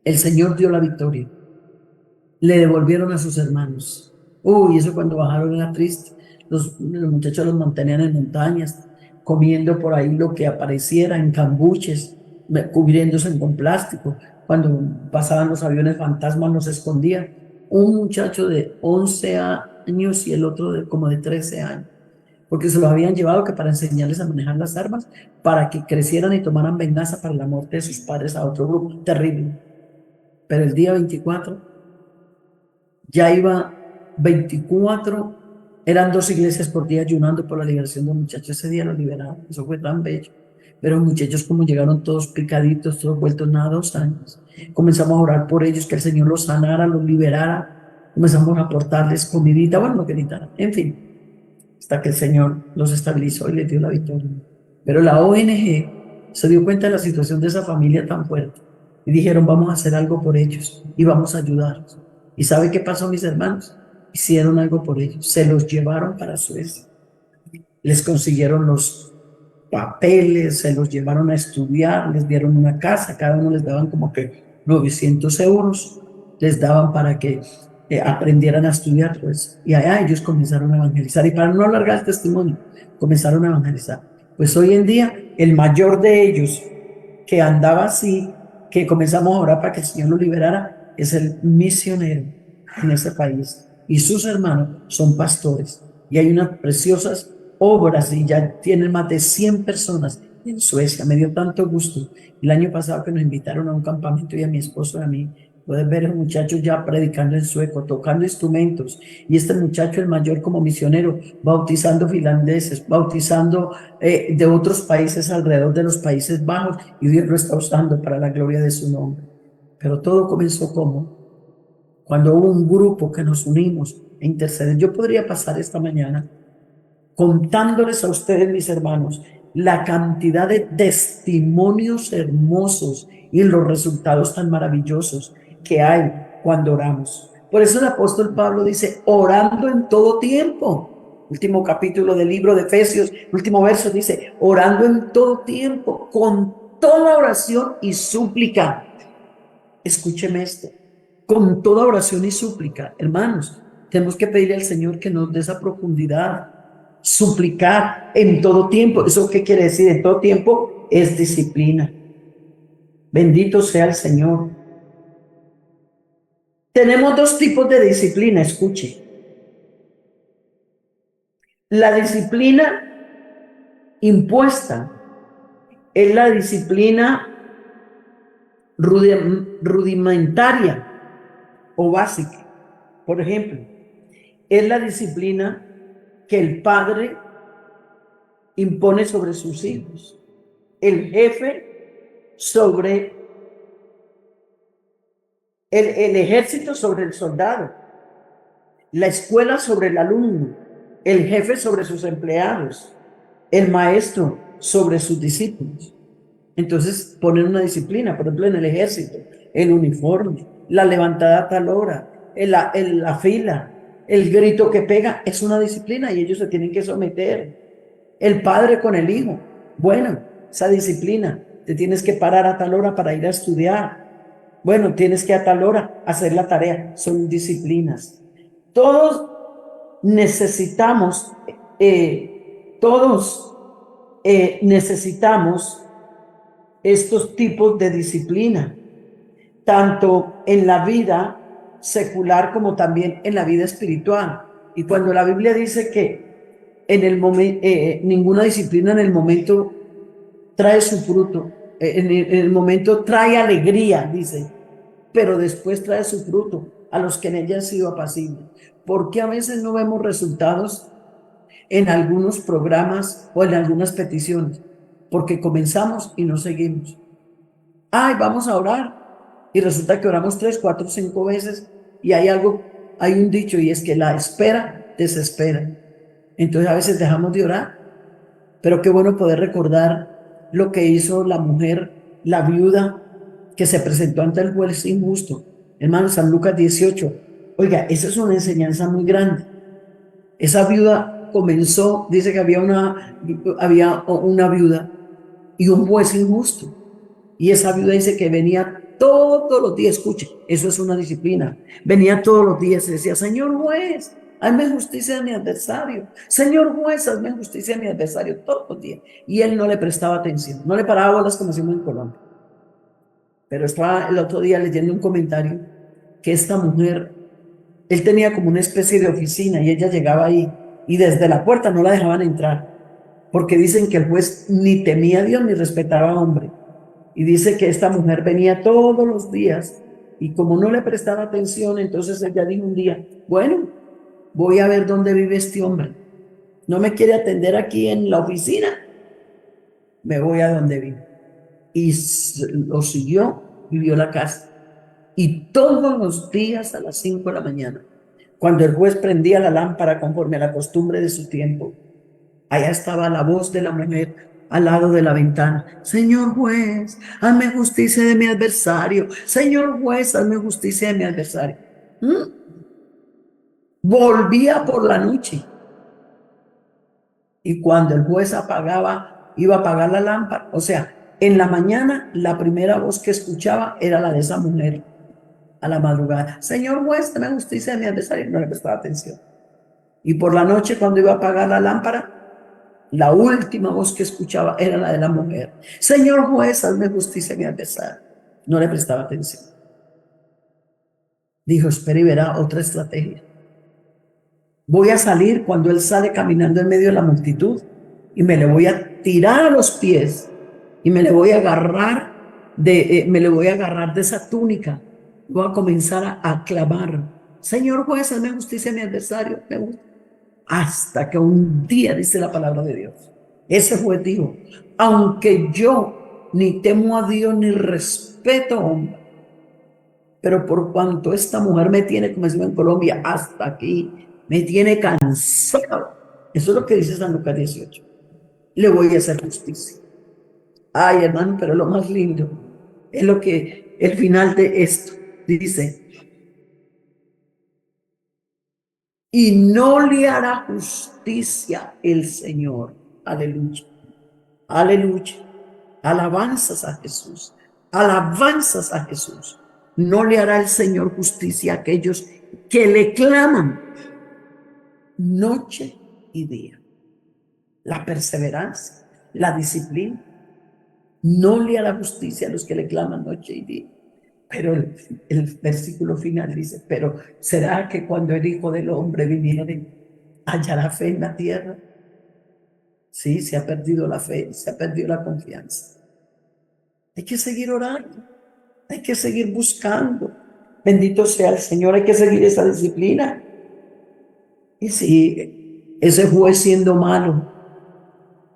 el Señor dio la victoria, le devolvieron a sus hermanos. Uy, eso cuando bajaron era triste. Los muchachos los mantenían en montañas, comiendo por ahí lo que apareciera en cambuches, cubriéndose con plástico. Cuando pasaban los aviones fantasmas los escondían. Un muchacho de 11 años y el otro como de 13 años, porque se los habían llevado que para enseñarles a manejar las armas, para que crecieran y tomaran venganza para la muerte de sus padres a otro grupo. Terrible. Pero el día 24 ya iba 24, eran 2 iglesias por día ayunando por la liberación de los muchachos. Ese día los liberaron, eso fue tan bello. Pero los muchachos como llegaron todos picaditos, todos vueltos nada, 2 años. Comenzamos a orar por ellos, que el Señor los sanara, los liberara. Comenzamos a aportarles comidita, bueno, lo que necesitaran, en fin, hasta que el Señor los estabilizó y les dio la victoria. Pero la ONG se dio cuenta de la situación de esa familia tan fuerte y dijeron, vamos a hacer algo por ellos y vamos a ayudarlos. ¿Y sabe qué pasó, mis hermanos? Hicieron algo por ellos, se los llevaron para Suecia, les consiguieron los papeles, se los llevaron a estudiar, les dieron una casa, cada uno les daban como que 900 euros, les daban para que aprendieran a estudiar, pues, y allá ellos comenzaron a evangelizar. Y para no alargar el testimonio, comenzaron a evangelizar. Pues hoy en día, el mayor de ellos que andaba así, que comenzamos a orar para que el Señor lo liberara, es el misionero en ese país. Y sus hermanos son pastores. Y hay unas preciosas obras y ya tienen más de 100 personas en Suecia. Me dio tanto gusto. El año pasado que nos invitaron a un campamento y a mi esposo y a mí, puedes ver a los muchachos ya predicando en sueco, tocando instrumentos. Y este muchacho, el mayor como misionero, bautizando finlandeses, bautizando de otros países alrededor de los Países Bajos, y Dios lo está usando para la gloria de su nombre. Pero todo comenzó como cuando hubo un grupo que nos unimos a interceder. Yo podría pasar esta mañana contándoles a ustedes, mis hermanos, la cantidad de testimonios hermosos y los resultados tan maravillosos que hay cuando oramos. Por eso el apóstol Pablo dice, orando en todo tiempo. Último capítulo del libro de Efesios, último verso dice, orando en todo tiempo, con toda oración y súplica. Escúcheme esto, con toda oración y súplica. Hermanos, tenemos que pedirle al Señor que nos dé esa profundidad. Suplicar en todo tiempo. ¿Eso qué quiere decir? En todo tiempo es disciplina. Bendito sea el Señor. Tenemos dos tipos de disciplina, escuche. La disciplina impuesta es la disciplina rudimentaria o básica. Por ejemplo, es la disciplina que el padre impone sobre sus hijos, el jefe sobre el ejército sobre el soldado, la escuela sobre el alumno, el jefe sobre sus empleados, el maestro sobre sus discípulos. Entonces ponen una disciplina, por ejemplo, en el ejército, el uniforme, la levantada a tal hora, la fila, el grito que pega, es una disciplina y ellos se tienen que someter. El padre con el hijo, bueno, esa disciplina, te tienes que parar a tal hora para ir a estudiar. Bueno, tienes que a tal hora hacer la tarea, son disciplinas. Todos necesitamos, necesitamos estos tipos de disciplina, tanto en la vida secular como también en la vida espiritual. Y cuando la Biblia dice que en el ninguna disciplina en el momento trae su fruto, en el momento trae alegría, dice, pero después trae su fruto a los que en ella han sido apacibles. ¿Por qué a veces no vemos resultados en algunos programas o en algunas peticiones? Porque comenzamos y no seguimos. Ay, vamos a orar. Y resulta que oramos 3, 4, 5 veces y hay un dicho y es que la espera desespera. Entonces a veces dejamos de orar, pero qué bueno poder recordar lo que hizo la mujer, la viuda, que se presentó ante el juez injusto. Hermano, San Lucas 18. Oiga, esa es una enseñanza muy grande. Esa viuda comenzó, dice que había una viuda y un juez injusto. Y esa viuda dice que venía todos los días, escuche, eso es una disciplina. Venía todos los días y decía, Señor juez, hazme justicia a mi adversario. Señor juez, hazme justicia a mi adversario todos los días. Y él no le prestaba atención, no le paraba bolas como decimos en Colombia. Pero estaba el otro día leyendo un comentario que esta mujer, él tenía como una especie de oficina y ella llegaba ahí y desde la puerta no la dejaban entrar porque dicen que el juez ni temía a Dios ni respetaba a hombre. Y dice que esta mujer venía todos los días y como no le prestaba atención, entonces ella dijo un día, bueno, voy a ver dónde vive este hombre. No me quiere atender aquí en la oficina, me voy a donde vive. Y lo siguió, vivió la casa. Y todos los días a las 5 de la mañana, cuando el juez prendía la lámpara conforme a la costumbre de su tiempo, allá estaba la voz de la mujer al lado de la ventana. Señor juez, hazme justicia de mi adversario. Señor juez, hazme justicia de mi adversario. Volvía por la noche. Y cuando el juez iba a apagar la lámpara, o sea, en la mañana la primera voz que escuchaba era la de esa mujer a la madrugada. Señor juez, hazme justicia de mi adversario. No le prestaba atención. Y por la noche cuando iba a apagar la lámpara, la última voz que escuchaba era la de la mujer. Señor juez, hazme justicia a mi adversario. No le prestaba atención. Dijo, espera y verá otra estrategia. Voy a salir cuando él sale caminando en medio de la multitud y me le voy a tirar a los pies y me le voy a agarrar de esa túnica. Voy a comenzar a clamar. Señor juez, hazme justicia a mi adversario. Hasta que un día dice la palabra de Dios. Ese juez dijo, aunque yo ni temo a Dios ni respeto a hombre, pero por cuanto esta mujer me tiene, como decimos en Colombia, hasta aquí, me tiene cansado. Eso es lo que dice San Lucas 18. Le voy a hacer justicia. Ay, hermano, pero lo más lindo es lo que el final de esto dice. Y no le hará justicia el Señor. Aleluya. Aleluya. Alabanzas a Jesús. Alabanzas a Jesús. No le hará el Señor justicia a aquellos que le claman noche y día. La perseverancia, la disciplina. No le hará justicia a los que le claman noche y día. Pero el versículo final dice, pero ¿será que cuando el Hijo del Hombre viniere, hallará fe en la tierra? Sí, se ha perdido la fe, se ha perdido la confianza. Hay que seguir orando, hay que seguir buscando. Bendito sea el Señor, hay que seguir esa disciplina. Y si ese juez, siendo malo,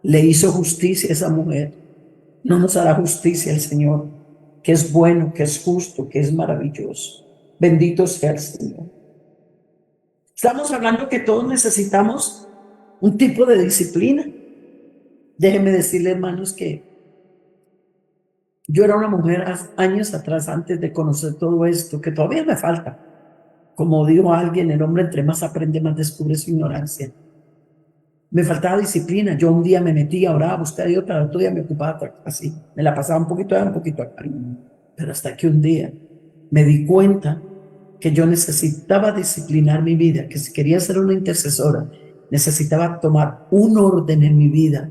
le hizo justicia a esa mujer, no nos hará justicia el Señor, que es bueno, que es justo, que es maravilloso. Bendito sea el Señor. Estamos hablando que todos necesitamos un tipo de disciplina. Déjenme decirle, hermanos, que yo era una mujer años atrás, antes de conocer todo esto, que todavía me falta. Como dijo alguien, el hombre entre más aprende, más descubre su ignorancia. Me faltaba disciplina. Yo un día me metí a orar, a buscar a Dios, pero otro día me ocupaba así. Me la pasaba un poquito allá, un poquito acá. Pero hasta que un día me di cuenta que yo necesitaba disciplinar mi vida, que si quería ser una intercesora, necesitaba tomar un orden en mi vida.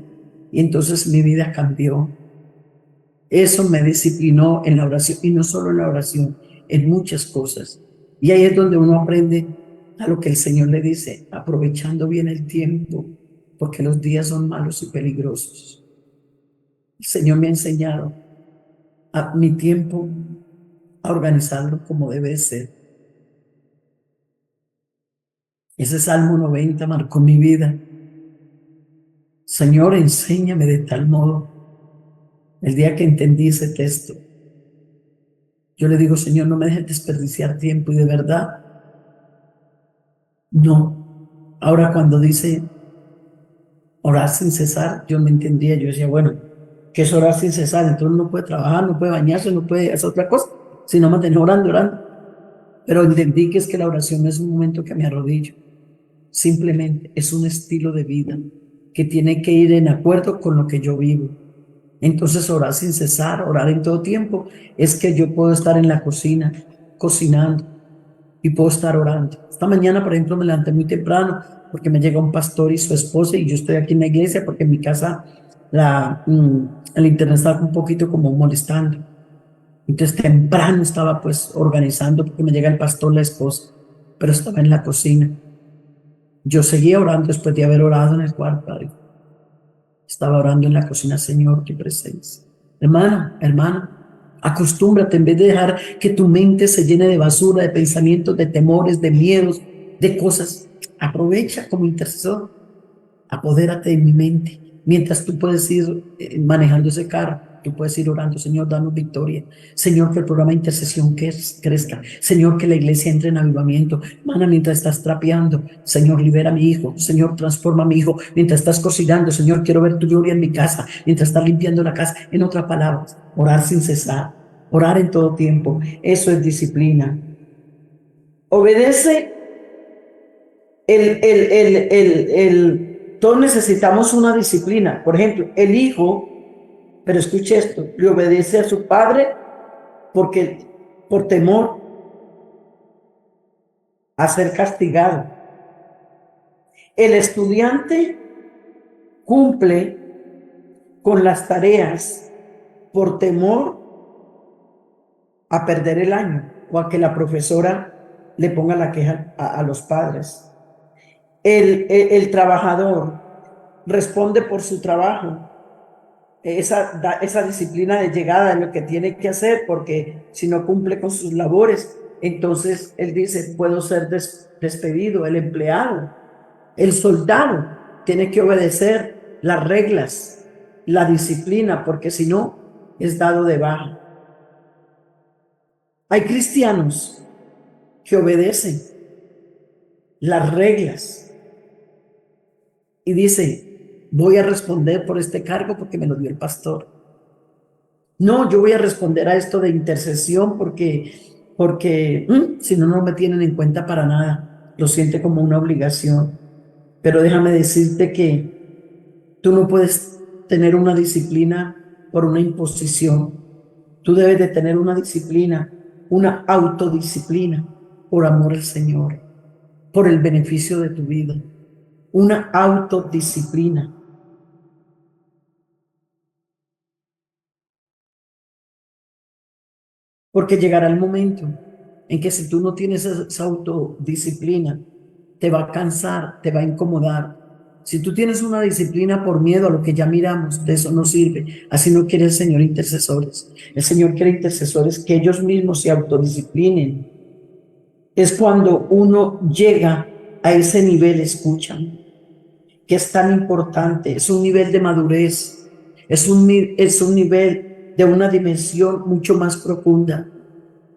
Y entonces mi vida cambió. Eso me disciplinó en la oración, y no solo en la oración, en muchas cosas. Y ahí es donde uno aprende a lo que el Señor le dice, aprovechando bien el tiempo, porque los días son malos y peligrosos. El Señor me ha enseñado a mi tiempo a organizarlo como debe ser. Ese Salmo 90 marcó mi vida. Señor, enséñame de tal modo. El día que entendí ese texto, yo le digo, Señor, no me dejes desperdiciar tiempo, y de verdad, no. Ahora cuando dice orar sin cesar, yo no entendía. Yo decía, bueno, ¿qué es orar sin cesar? Entonces no puede trabajar, no puede bañarse, no puede hacer otra cosa, sino mantener orando, orando. Pero entendí que es que la oración no es un momento que me arrodillo, simplemente es un estilo de vida que tiene que ir en acuerdo con lo que yo vivo. Entonces orar sin cesar, orar en todo tiempo, es que yo puedo estar en la cocina cocinando y puedo estar orando. Esta mañana, por ejemplo, me levanté muy temprano porque me llega un pastor y su esposa, y yo estoy aquí en la iglesia porque en mi casa el internet estaba un poquito como molestando. Entonces temprano estaba pues organizando porque me llega el pastor, la esposa, pero estaba en la cocina. Yo seguía orando después de haber orado en el cuarto. Estaba orando en la cocina, Señor, tu presencia. Hermano, hermano, acostúmbrate, en vez de dejar que tu mente se llene de basura, de pensamientos, de temores, de miedos, de cosas. Aprovecha como intercesor, apodérate de mi mente. Mientras tú puedes ir manejando ese carro, tú puedes ir orando, Señor, danos victoria. Señor, que el programa de intercesión crezca. Señor, que la iglesia entre en avivamiento. Hermana, mientras estás trapeando, Señor, libera a mi hijo. Señor, transforma a mi hijo. Mientras estás cocinando, Señor, quiero ver tu gloria en mi casa. Mientras estás limpiando la casa. En otras palabras, orar sin cesar. Orar en todo tiempo. Eso es disciplina. Obedece todos necesitamos una disciplina. Por ejemplo, el hijo, pero escuche esto, le obedece a su padre porque por temor a ser castigado. El estudiante cumple con las tareas por temor a perder el año o a que la profesora le ponga la queja a los padres. El trabajador responde por su trabajo, esa disciplina de llegada en lo que tiene que hacer, porque si no cumple con sus labores, entonces él dice, puedo ser despedido. El empleado, el soldado, tiene que obedecer las reglas, la disciplina, porque si no, es dado de baja. Hay cristianos que obedecen las reglas y dicen, voy a responder por este cargo porque me lo dio el pastor. No, yo voy a responder a esto de intercesión porque si no, no me tienen en cuenta para nada. Lo siente como una obligación. Pero déjame decirte que tú no puedes tener una disciplina por una imposición. Tú debes de tener una disciplina, una autodisciplina por amor al Señor, por el beneficio de tu vida. Una autodisciplina. Porque llegará el momento en que si tú no tienes esa autodisciplina, te va a cansar, te va a incomodar. Si tú tienes una disciplina por miedo a lo que ya miramos, de eso no sirve. Así no quiere el Señor intercesores. El Señor quiere intercesores que ellos mismos se autodisciplinen. Es cuando uno llega a ese nivel, escuchan, que es tan importante. Es un nivel de madurez. Es un nivel de una dimensión mucho más profunda.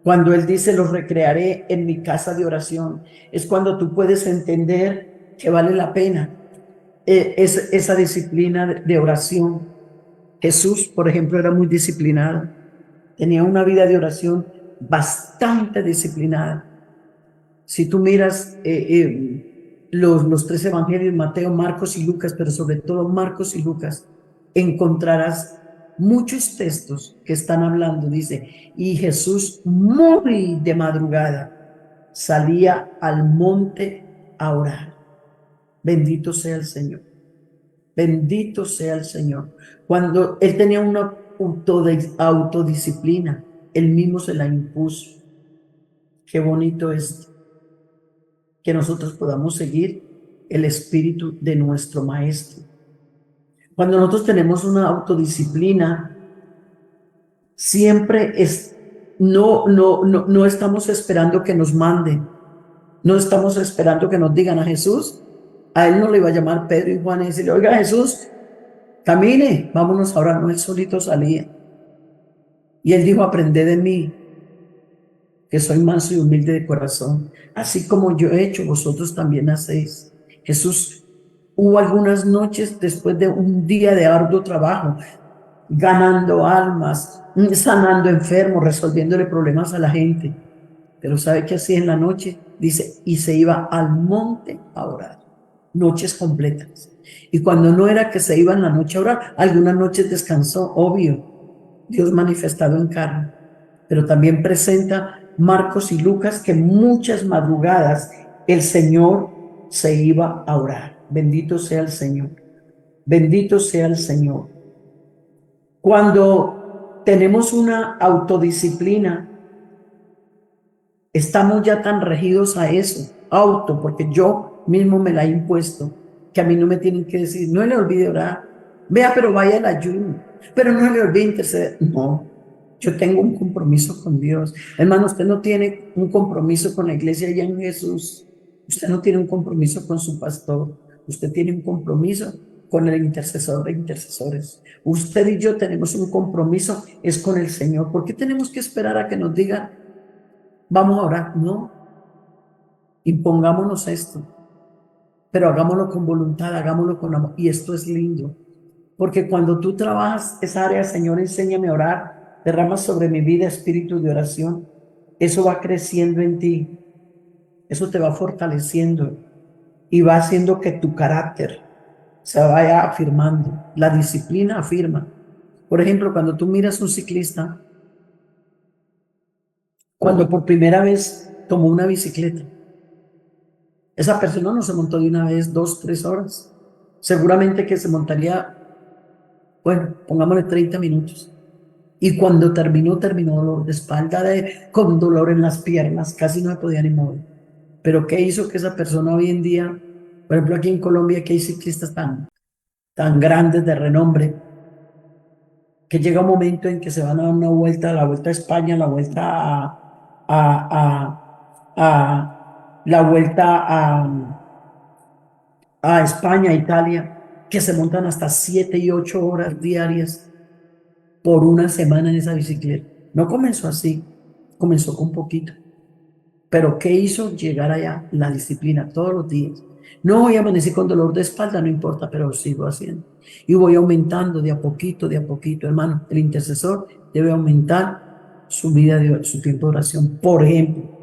Cuando Él dice, los recrearé en mi casa de oración, es cuando tú puedes entender que vale la pena esa disciplina de oración. Jesús, por ejemplo, era muy disciplinado, tenía una vida de oración bastante disciplinada. Si tú miras los tres evangelios, Mateo, Marcos y Lucas, pero sobre todo Marcos y Lucas, encontrarás muchos textos que están hablando, dice, y Jesús muy de madrugada salía al monte a orar. Bendito sea el Señor. Bendito sea el Señor. Cuando él tenía una autodisciplina, él mismo se la impuso. Qué bonito es que nosotros podamos seguir el espíritu de nuestro maestro. Cuando nosotros tenemos una autodisciplina, siempre no estamos esperando que nos manden, no estamos esperando que nos digan a Jesús. A él no le iba a llamar Pedro y Juan y decirle, oiga Jesús, camine, vámonos ahora. No, él solito salía. Y él dijo, aprended de mí, que soy manso y humilde de corazón, así como yo he hecho, vosotros también hacéis. Jesús, hubo algunas noches después de un día de arduo trabajo, ganando almas, sanando enfermos, resolviéndole problemas a la gente. Pero ¿sabe qué hacía en la noche? Dice, y se iba al monte a orar, noches completas. Y cuando no era que se iba en la noche a orar, algunas noches descansó, obvio, Dios manifestado en carne. Pero también presenta Marcos y Lucas que muchas madrugadas el Señor se iba a orar. Bendito sea el Señor. Bendito sea el Señor. Cuando tenemos una autodisciplina, estamos ya tan regidos a eso, porque yo mismo me la he impuesto, que a mí no me tienen que decir, no le olvide orar, vea, pero vaya al ayuno, pero no le olvide interceder. No, yo tengo un compromiso con Dios. Hermano, usted no tiene un compromiso con la iglesia ya en Jesús, usted no tiene un compromiso con su pastor, usted tiene un compromiso con el intercesor de intercesores. Usted y yo tenemos un compromiso, es con el Señor. ¿Por qué tenemos que esperar a que nos diga, vamos a orar? No, impongámonos esto, pero hagámoslo con voluntad, hagámoslo con amor. Y esto es lindo, porque cuando tú trabajas esa área, Señor, enséñame a orar, derramas sobre mi vida espíritu de oración, eso va creciendo en ti, eso te va fortaleciendo y va haciendo que tu carácter se vaya afirmando. La disciplina afirma. Por ejemplo, cuando tú miras un ciclista, cuando por primera vez tomó una bicicleta, esa persona no se montó de una vez 2, 3 horas. Seguramente que se montaría, bueno, pongámosle 30 minutos. Y cuando terminó dolor de espalda, con dolor en las piernas, casi no me podía ni mover. Pero ¿qué hizo que esa persona hoy en día, por ejemplo, aquí en Colombia, que hay ciclistas tan grandes de renombre, que llega un momento en que se van a dar una vuelta, la vuelta a España, la vuelta la vuelta a España, Italia, que se montan hasta 7 y 8 horas diarias por una semana en esa bicicleta? No comenzó así, comenzó con poquito. Pero ¿qué hizo llegar allá? La disciplina todos los días. No voy a amanecer con dolor de espalda, no importa, pero sigo haciendo. Y voy aumentando de a poquito, hermano. El intercesor debe aumentar su vida, su tiempo de oración. Por ejemplo,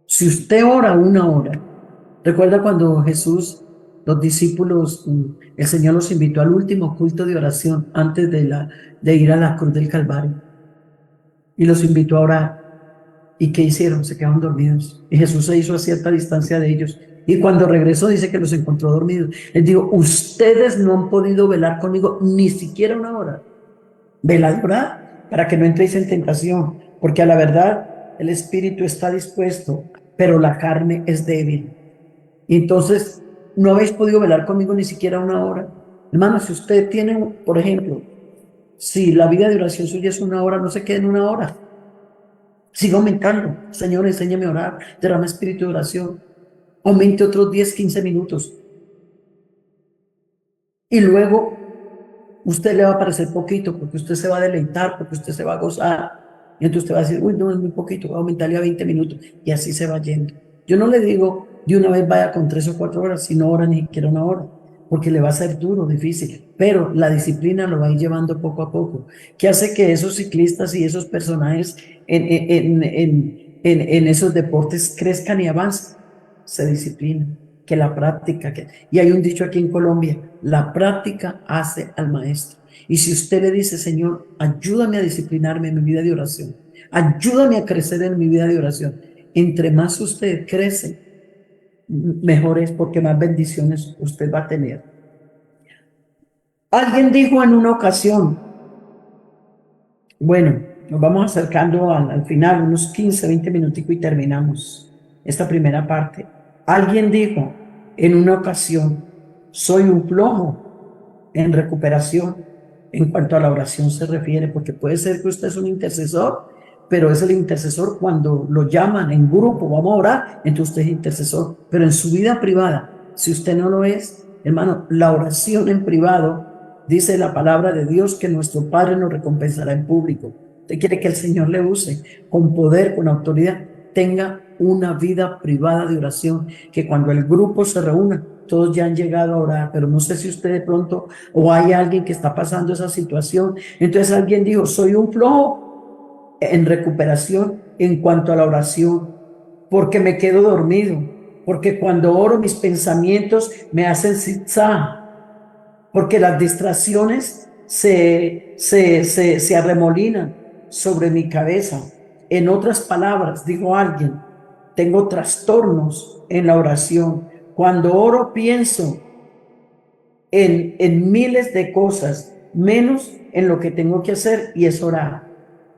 si usted ora 1 hora, recuerda cuando Jesús, los discípulos, el Señor los invitó al último culto de oración antes de ir a la cruz del Calvario. Y los invitó a orar. ¿Y qué hicieron? Se quedaron dormidos. Y Jesús se hizo a cierta distancia de ellos. Y cuando regresó dice que los encontró dormidos. Les digo, ustedes no han podido velar conmigo ni siquiera 1 hora. Velad, ¿verdad? Para que no entréis en tentación. porque a la verdad el espíritu está dispuesto, pero la carne es débil. Y entonces no habéis podido velar conmigo ni siquiera una hora. Hermano, si usted tiene, por ejemplo, si la vida de oración suya es una hora, no se quede en una hora. Siga aumentando. Señor, enséñame a orar. Derrama espíritu de oración. Aumente otros 10, 15 minutos. Y luego usted le va a parecer poquito, porque usted se va a deleitar, porque usted se va a gozar. Y entonces usted va a decir, uy, no, es muy poquito, voy a aumentarle a 20 minutos. Y así se va yendo. Yo no le digo de una vez vaya con 3 o 4 horas, si no hora ni siquiera una hora, porque le va a ser duro, difícil. Pero la disciplina lo va a ir llevando poco a poco, que hace que esos ciclistas y esos personajes en esos deportes crezcan y avancen. Se disciplinan, que la práctica. Y hay un dicho aquí en Colombia, la práctica hace al maestro. Y si usted le dice, Señor, ayúdame a disciplinarme en mi vida de oración, ayúdame a crecer en mi vida de oración, entre más usted crece, mejor es, porque más bendiciones usted va a tener. Alguien dijo en una ocasión, bueno, nos vamos acercando al final, unos 15, 20 minuticos y terminamos esta primera parte. Alguien dijo en una ocasión, soy un flojo en recuperación en cuanto a la oración se refiere, porque puede ser que usted es un intercesor, pero es el intercesor cuando lo llaman en grupo, vamos a orar, entonces usted es intercesor, pero en su vida privada, si usted no lo es, hermano, la oración en privado, dice la palabra de Dios que nuestro Padre nos recompensará en público. Usted quiere que el Señor le use con poder, con autoridad, tenga una vida privada de oración, que cuando el grupo se reúna, todos ya han llegado a orar, pero no sé si usted de pronto o hay alguien que está pasando esa situación. Entonces alguien dijo, soy un flojo en recuperación en cuanto a la oración, porque me quedo dormido, porque cuando oro mis pensamientos me hacen zigzag, porque las distracciones se arremolinan sobre mi cabeza. En otras palabras, dijo alguien, tengo trastornos en la oración. Cuando oro pienso en miles de cosas, menos en lo que tengo que hacer, y es orar.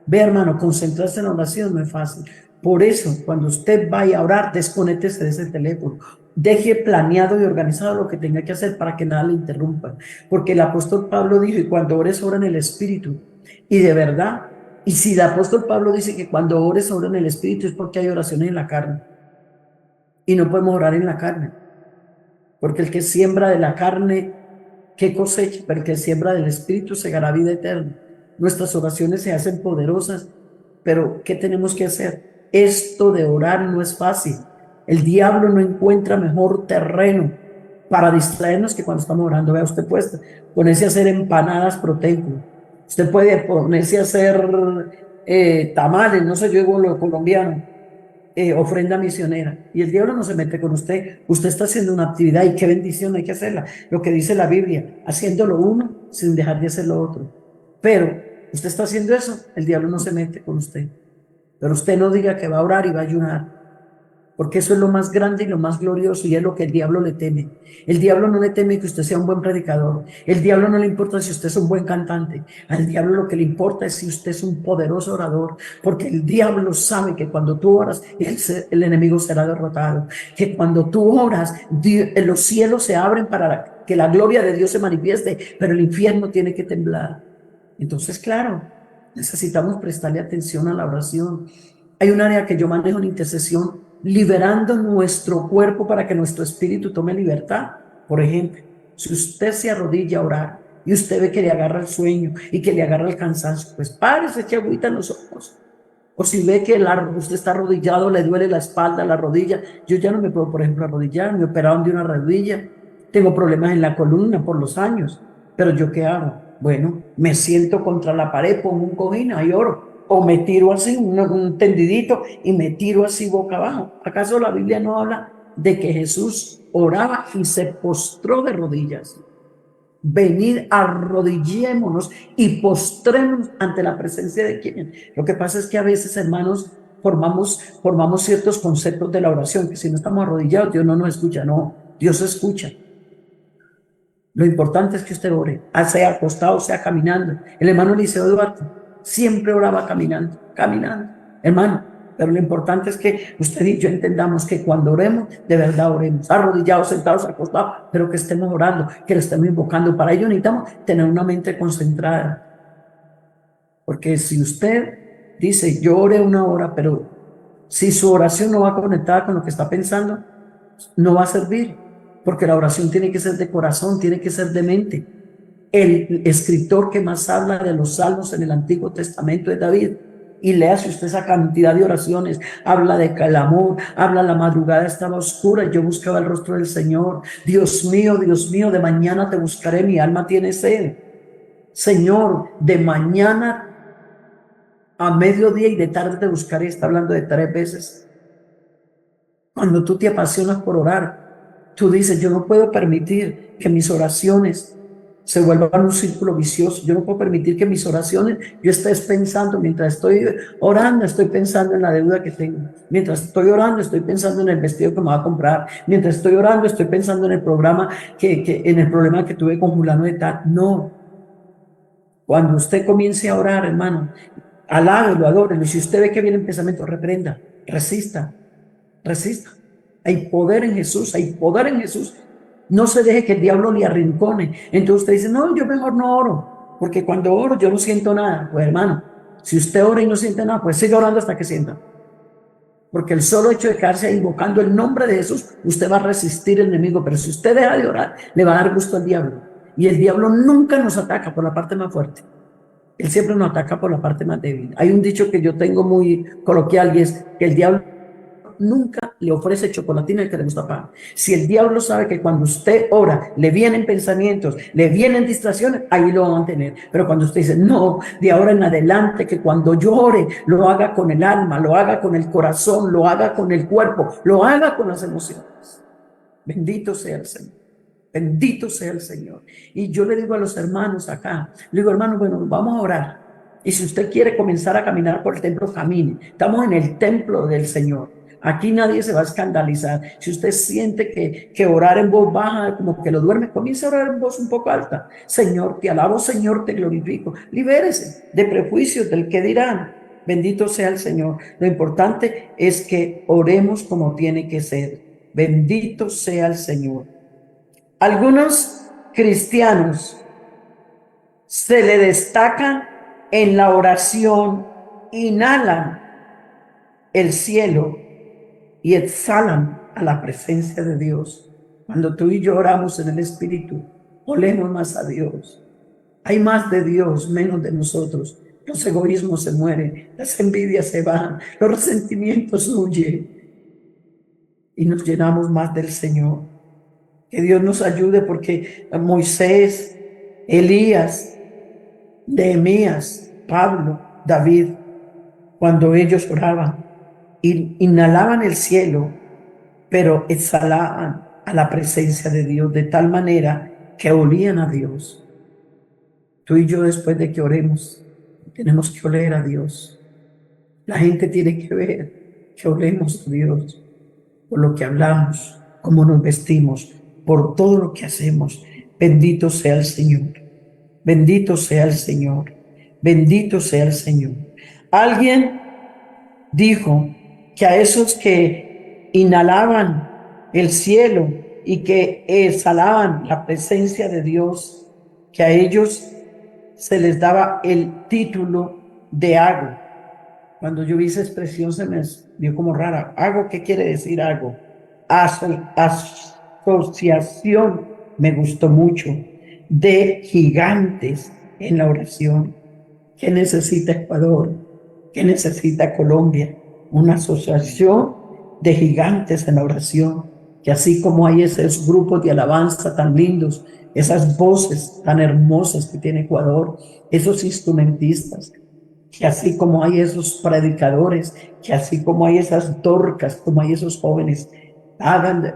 Ve, hermano, concentrarse en la oración no es fácil. Por eso, cuando usted vaya a orar, desconéctese de ese teléfono. Deje planeado y organizado lo que tenga que hacer para que nada le interrumpa. Porque el apóstol Pablo dijo, y cuando ores, ora en el Espíritu. Y de verdad, y si el apóstol Pablo dice que cuando ores, ora en el Espíritu, es porque hay oraciones en la carne. Y no podemos orar en la carne. Porque el que siembra de la carne, ¿qué cosecha? Pero el que siembra del Espíritu segará vida eterna. Nuestras oraciones se hacen poderosas, pero ¿qué tenemos que hacer? Esto de orar no es fácil. El diablo no encuentra mejor terreno para distraernos que cuando estamos orando. Vea, usted puede ponerse a hacer empanadas proteicas. Usted puede ponerse a hacer tamales, no sé, yo digo lo colombiano, ofrenda misionera, y el diablo no se mete con usted. Usted está haciendo una actividad y qué bendición, hay que hacerla. Lo que dice la Biblia, haciendo lo uno sin dejar de hacer lo otro. Pero usted está haciendo eso, el diablo no se mete con usted. Pero usted no diga que va a orar y va a ayunar, porque eso es lo más grande y lo más glorioso, y es lo que el diablo le teme. El diablo no le teme que usted sea un buen predicador. El diablo no le importa si usted es un buen cantante. Al diablo lo que le importa es si usted es un poderoso orador, porque el diablo sabe que cuando tú oras, el enemigo será derrotado. Que cuando tú oras, los cielos se abren para que la gloria de Dios se manifieste, pero el infierno tiene que temblar. Entonces, claro, necesitamos prestarle atención a la oración. Hay un área que yo manejo en intercesión, liberando nuestro cuerpo para que nuestro espíritu tome libertad. Por ejemplo, si usted se arrodilla a orar y usted ve que le agarra el sueño y que le agarra el cansancio, pues párese, eche agüita en los ojos. O si ve que usted está arrodillado, le duele la espalda, la rodilla. Yo ya no me puedo, por ejemplo, arrodillar, me operaron de una rodilla. Tengo problemas en la columna por los años. Pero ¿yo qué hago? Bueno, me siento contra la pared, pongo un cojín y oro. O me tiro así, un tendidito, y me tiro así boca abajo. ¿Acaso la Biblia no habla de que Jesús oraba y se postró de rodillas? Venid, arrodillémonos y postrémonos ante la presencia de quien. Lo que pasa es que a veces, hermanos, formamos ciertos conceptos de la oración, que si no estamos arrodillados, Dios no nos escucha. No, Dios escucha. Lo importante es que usted ore, sea acostado, sea caminando. El hermano Eliseo Duarte siempre oraba caminando, caminando. hermano. Pero lo importante es que usted y yo entendamos que cuando oremos, de verdad oremos, arrodillados, sentados, acostados, pero que estemos orando, que le estemos invocando. Para ello necesitamos tener una mente concentrada. Porque si usted dice, yo oré una hora, pero si su oración no va conectada con lo que está pensando, no va a servir. Porque la oración tiene que ser de corazón, tiene que ser de mente. El escritor que más habla de los salmos en el Antiguo Testamento es David. Y le hace usted esa cantidad de oraciones, habla de clamor, habla la madrugada estaba oscura y yo buscaba el rostro del Señor. Dios mío, de mañana te buscaré, mi alma tiene sed. Señor, de mañana a mediodía y de tarde te buscaré. Está hablando de 3 veces. Cuando tú te apasionas por orar, tú dices, yo no puedo permitir que mis oraciones se vuelvan un círculo vicioso. Yo no puedo permitir que mis oraciones, yo esté pensando, mientras estoy orando, estoy pensando en la deuda que tengo. Mientras estoy orando, estoy pensando en el vestido que me va a comprar. Mientras estoy orando, estoy pensando en el programa, en el problema que tuve con fulano de tal. No. Cuando usted comience a orar, hermano, alábelo, adórelo. Y si usted ve que viene el pensamiento, reprenda, resista. Hay poder en Jesús, hay poder en Jesús. No se deje que el diablo le arrincone. Entonces usted dice, no, yo mejor no oro, porque cuando oro yo no siento nada. Pues hermano, si usted ora y no siente nada, pues siga orando hasta que sienta. Porque el solo hecho de quedarse invocando el nombre de Jesús, usted va a resistir al enemigo. Pero si usted deja de orar, le va a dar gusto al diablo. Y el diablo nunca nos ataca por la parte más fuerte. Él siempre nos ataca por la parte más débil. Hay un dicho que yo tengo muy coloquial y es que el diablo nunca le ofrece chocolatina al que le gusta pan. Si el diablo sabe que cuando usted ora le vienen pensamientos, le vienen distracciones, ahí lo va a mantener. Pero cuando usted dice, no, de ahora en adelante, que cuando yo ore, lo haga con el alma, lo haga con el corazón, lo haga con el cuerpo, lo haga con las emociones. Bendito sea el Señor. Bendito sea el Señor. Y yo le digo a los hermanos acá, le digo, hermanos, bueno, vamos a orar. Y si usted quiere comenzar a caminar por el templo, camine. Estamos en el templo del Señor. Aquí nadie se va a escandalizar. Si usted siente que orar en voz baja, como que lo duerme, comience a orar en voz un poco alta. Señor, te alabo, Señor, te glorifico. Libérese de prejuicios del que dirán. Bendito sea el Señor. Lo importante es que oremos como tiene que ser. Bendito sea el Señor. Algunos cristianos se le destacan en la oración, inhalan el cielo y exhalan a la presencia de Dios. Cuando tú y yo oramos en el Espíritu, olemos más a Dios. Hay más de Dios, menos de nosotros. Los egoísmos se mueren, las envidias se van, los resentimientos huyen y nos llenamos más del Señor. Que Dios nos ayude porque Moisés, Elías, Nehemías, Pablo, David, cuando ellos oraban, inhalaban el cielo, pero exhalaban a la presencia de Dios de tal manera que olían a Dios. Tú y yo, después de que oremos, tenemos que oler a Dios. La gente tiene que ver que olemos a Dios por lo que hablamos, cómo nos vestimos, por todo lo que hacemos. Bendito sea el Señor. Bendito sea el Señor. Bendito sea el Señor. Alguien dijo que a esos que inhalaban el cielo y que exhalaban la presencia de Dios, que a ellos se les daba el título de hago. Cuando yo vi esa expresión se me dio como rara. ¿Hago? ¿Qué quiere decir hago? Asociación, me gustó mucho, de gigantes en la oración. ¿Qué necesita Ecuador? ¿Qué necesita Colombia? Una asociación de gigantes en la oración, que así como hay esos grupos de alabanza tan lindos, esas voces tan hermosas que tiene Ecuador, esos instrumentistas, que así como hay esos predicadores, que así como hay esas Dorcas, como hay esos jóvenes, hagan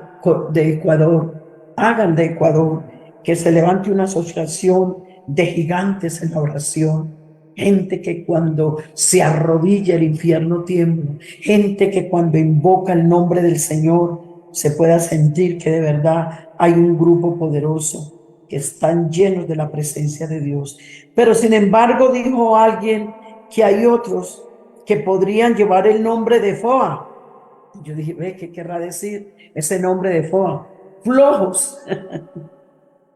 hagan de Ecuador, que se levante una asociación de gigantes en la oración. Gente que cuando se arrodilla el infierno tiembla. Gente que cuando invoca el nombre del Señor se pueda sentir que de verdad hay un grupo poderoso, que están llenos de la presencia de Dios. Pero sin embargo dijo alguien que hay otros que podrían llevar el nombre de Foa. Yo dije, ve, ¿qué querrá decir ese nombre de Foa? Flojos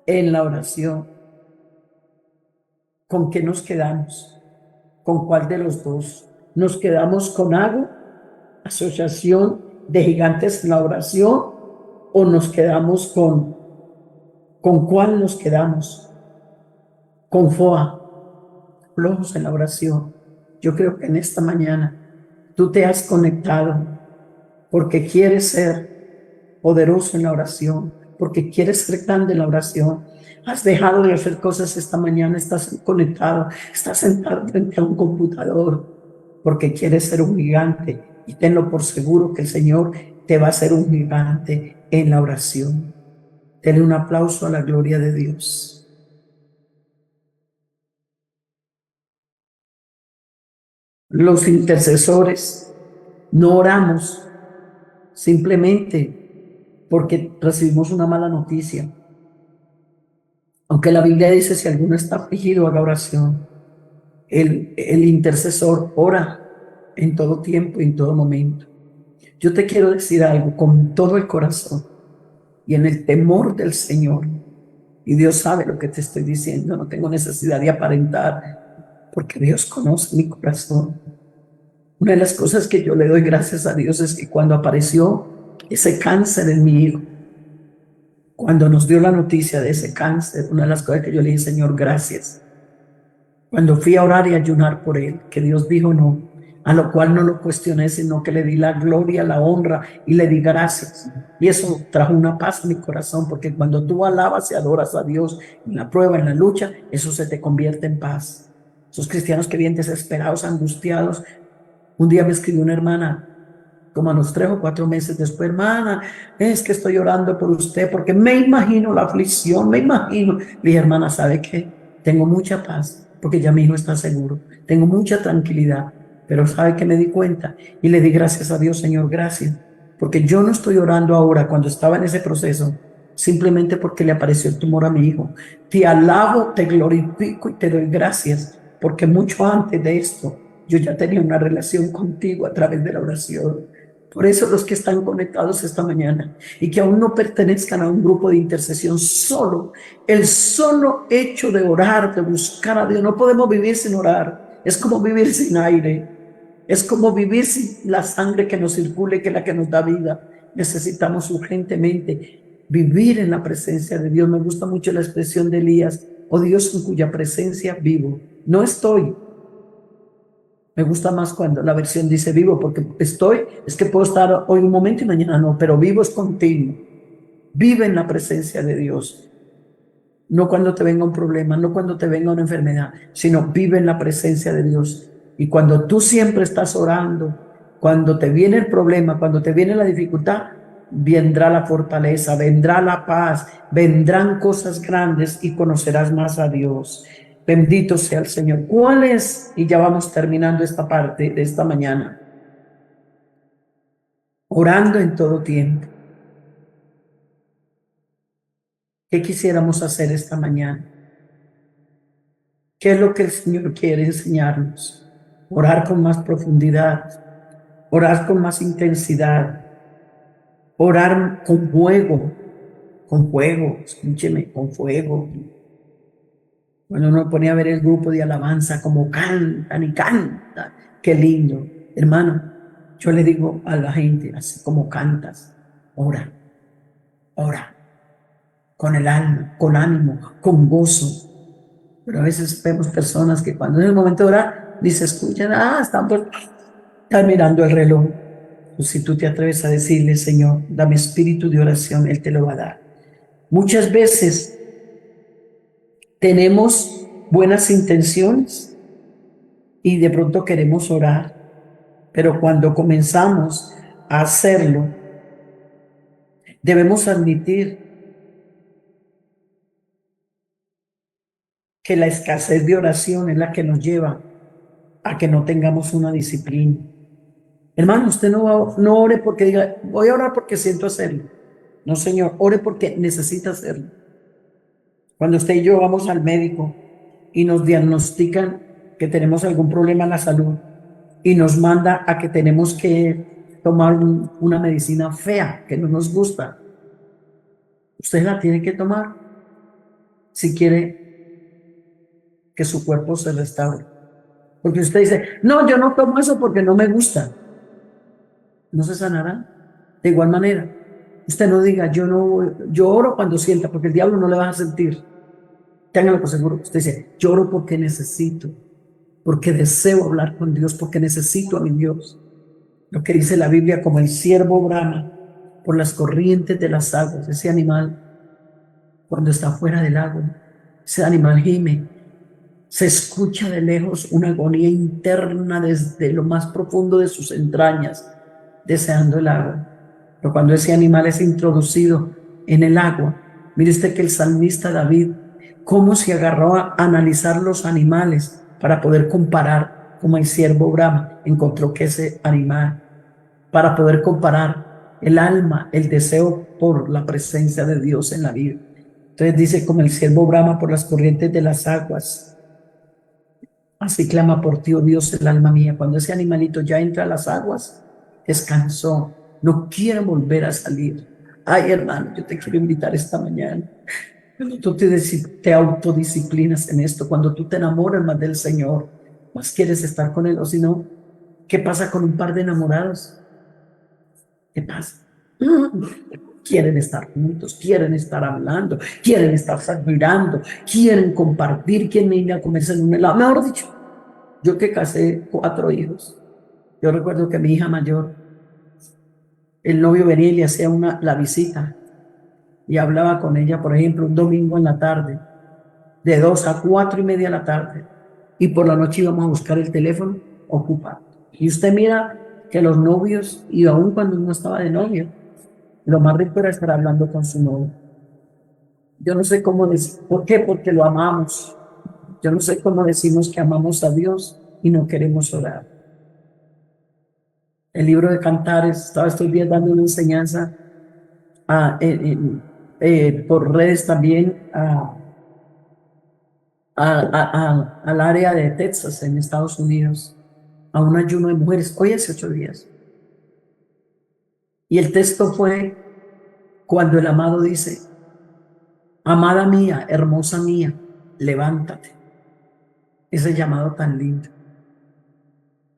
en la oración. ¿Con qué nos quedamos? ¿Con cuál de los dos? ¿Nos quedamos con Ago, asociación de gigantes en la oración? ¿O nos quedamos con cuál nos quedamos? Con Foa, flojos en la oración. Yo creo que en esta mañana tú te has conectado porque quieres ser poderoso en la oración, porque quieres ser grande en la oración. Has dejado de hacer cosas esta mañana, estás conectado, estás sentado frente a un computador, porque quieres ser un gigante. Y tenlo por seguro que el Señor te va a hacer un gigante en la oración. Denle un aplauso a la gloria de Dios. Los intercesores no oramos simplemente porque recibimos una mala noticia. Aunque la Biblia dice, si alguno está afligido, haga oración. El intercesor ora en todo tiempo y en todo momento. Yo te quiero decir algo con todo el corazón y en el temor del Señor. Y Dios sabe lo que te estoy diciendo. No tengo necesidad de aparentar porque Dios conoce mi corazón. Una de las cosas que yo le doy gracias a Dios es que cuando apareció ese cáncer en mi hijo, cuando nos dio la noticia de ese cáncer, una de las cosas que yo le dije, Señor, gracias. Cuando fui a orar y ayunar por él, que Dios dijo no, a lo cual no lo cuestioné, sino que le di la gloria, la honra y le di gracias. Y eso trajo una paz en mi corazón, porque cuando tú alabas y adoras a Dios en la prueba, en la lucha, eso se te convierte en paz. Esos cristianos que vienen desesperados, angustiados. Un día me escribió una hermana, como a los 3 o 4 meses después, hermana, es que estoy orando por usted porque me imagino la aflicción, me imagino. Le dije, hermana, ¿sabe qué? Tengo mucha paz porque ya mi hijo está seguro, tengo mucha tranquilidad, pero ¿sabe qué me di cuenta? Y le di gracias a Dios, Señor, gracias, porque yo no estoy orando ahora cuando estaba en ese proceso, simplemente porque le apareció el tumor a mi hijo. Te alabo, te glorifico y te doy gracias, porque mucho antes de esto, yo ya tenía una relación contigo a través de la oración. Por eso los que están conectados esta mañana y que aún no pertenezcan a un grupo de intercesión, solo el solo hecho de orar, de buscar a Dios, no podemos vivir sin orar. Es como vivir sin aire, es como vivir sin la sangre que nos circule, que es la que nos da vida. Necesitamos urgentemente vivir en la presencia de Dios. Me gusta mucho la expresión de Elías, oh Dios en cuya presencia vivo. No estoy. Me gusta más cuando la versión dice vivo, porque es que puedo estar hoy un momento y mañana no, pero vivo es continuo. Vive en la presencia de Dios. No cuando te venga un problema, no cuando te venga una enfermedad, sino vive en la presencia de Dios. Y cuando tú siempre estás orando, cuando te viene el problema, cuando te viene la dificultad, vendrá la fortaleza, vendrá la paz, vendrán cosas grandes y conocerás más a Dios. Bendito sea el Señor. ¿Cuál es? Y ya vamos terminando esta parte de esta mañana. Orando en todo tiempo. ¿Qué quisiéramos hacer esta mañana? ¿Qué es lo que el Señor quiere enseñarnos? Orar con más profundidad, orar con más intensidad, orar con fuego, escúcheme, con fuego. Cuando uno pone a ver el grupo de alabanza, como cantan y cantan, qué lindo. Hermano, yo le digo a la gente, así como cantas, ora, ora, con el alma, con ánimo, con gozo. Pero a veces vemos personas que cuando es el momento de orar, ni se escuchan, están mirando el reloj. Pues si tú te atreves a decirle, Señor, dame espíritu de oración, Él te lo va a dar. Muchas veces tenemos buenas intenciones y de pronto queremos orar, pero cuando comenzamos a hacerlo, debemos admitir que la escasez de oración es la que nos lleva a que no tengamos una disciplina. Hermano, usted no ore porque diga, voy a orar porque siento hacerlo. No, Señor, ore porque necesita hacerlo. Cuando usted y yo vamos al médico y nos diagnostican que tenemos algún problema en la salud y nos manda a que tenemos que tomar una medicina fea que no nos gusta. Usted la tiene que tomar si quiere que su cuerpo se restaure. Porque usted dice, no, yo no tomo eso porque no me gusta. No se sanará. De igual manera, usted no diga, yo oro cuando sienta, porque el diablo no le va a sentir. Téngalo por seguro. Usted dice, yo oro porque necesito, porque deseo hablar con Dios, porque necesito a mi Dios. Lo que dice la Biblia, como el ciervo brama por las corrientes de las aguas, ese animal, cuando está fuera del agua, ese animal gime, se escucha de lejos una agonía interna desde lo más profundo de sus entrañas, deseando el agua. Pero cuando ese animal es introducido en el agua, mire usted que el salmista David, cómo se agarró a analizar los animales para poder comparar, como el ciervo brama, encontró que ese animal, para poder comparar el alma, el deseo por la presencia de Dios en la vida. Entonces dice, como el ciervo brama por las corrientes de las aguas, así clama por ti, oh Dios, el alma mía. Cuando ese animalito ya entra a las aguas, descansó, no quiere volver a salir. Ay, hermano, yo te quiero invitar esta mañana. Cuando tú te autodisciplinas en esto, cuando tú te enamoras más del Señor, más quieres estar con Él, o si no, ¿qué pasa con un par de enamorados? ¿Qué pasa? Quieren estar juntos, quieren estar hablando, quieren estar mirando, quieren compartir, quieren ir a comerse en un helado. Mejor dicho, yo que casé 4 hijos, yo recuerdo que mi hija mayor, el novio venía y le hacía la visita y hablaba con ella, por ejemplo, un domingo en la tarde, de 2 a 4:30 de la tarde, y por la noche íbamos a buscar el teléfono ocupado. Y usted mira que los novios, y aún cuando uno estaba de novio, lo más rico era estar hablando con su novio. Yo no sé cómo decir, ¿por qué? Porque lo amamos. Yo no sé cómo decimos que amamos a Dios y no queremos orar. El libro de Cantares, estaba estos días dando una enseñanza por redes también al área de Texas, en Estados Unidos, a un ayuno de mujeres, hoy hace 8 días. Y el texto fue cuando el amado dice, amada mía, hermosa mía, levántate. Ese llamado tan lindo.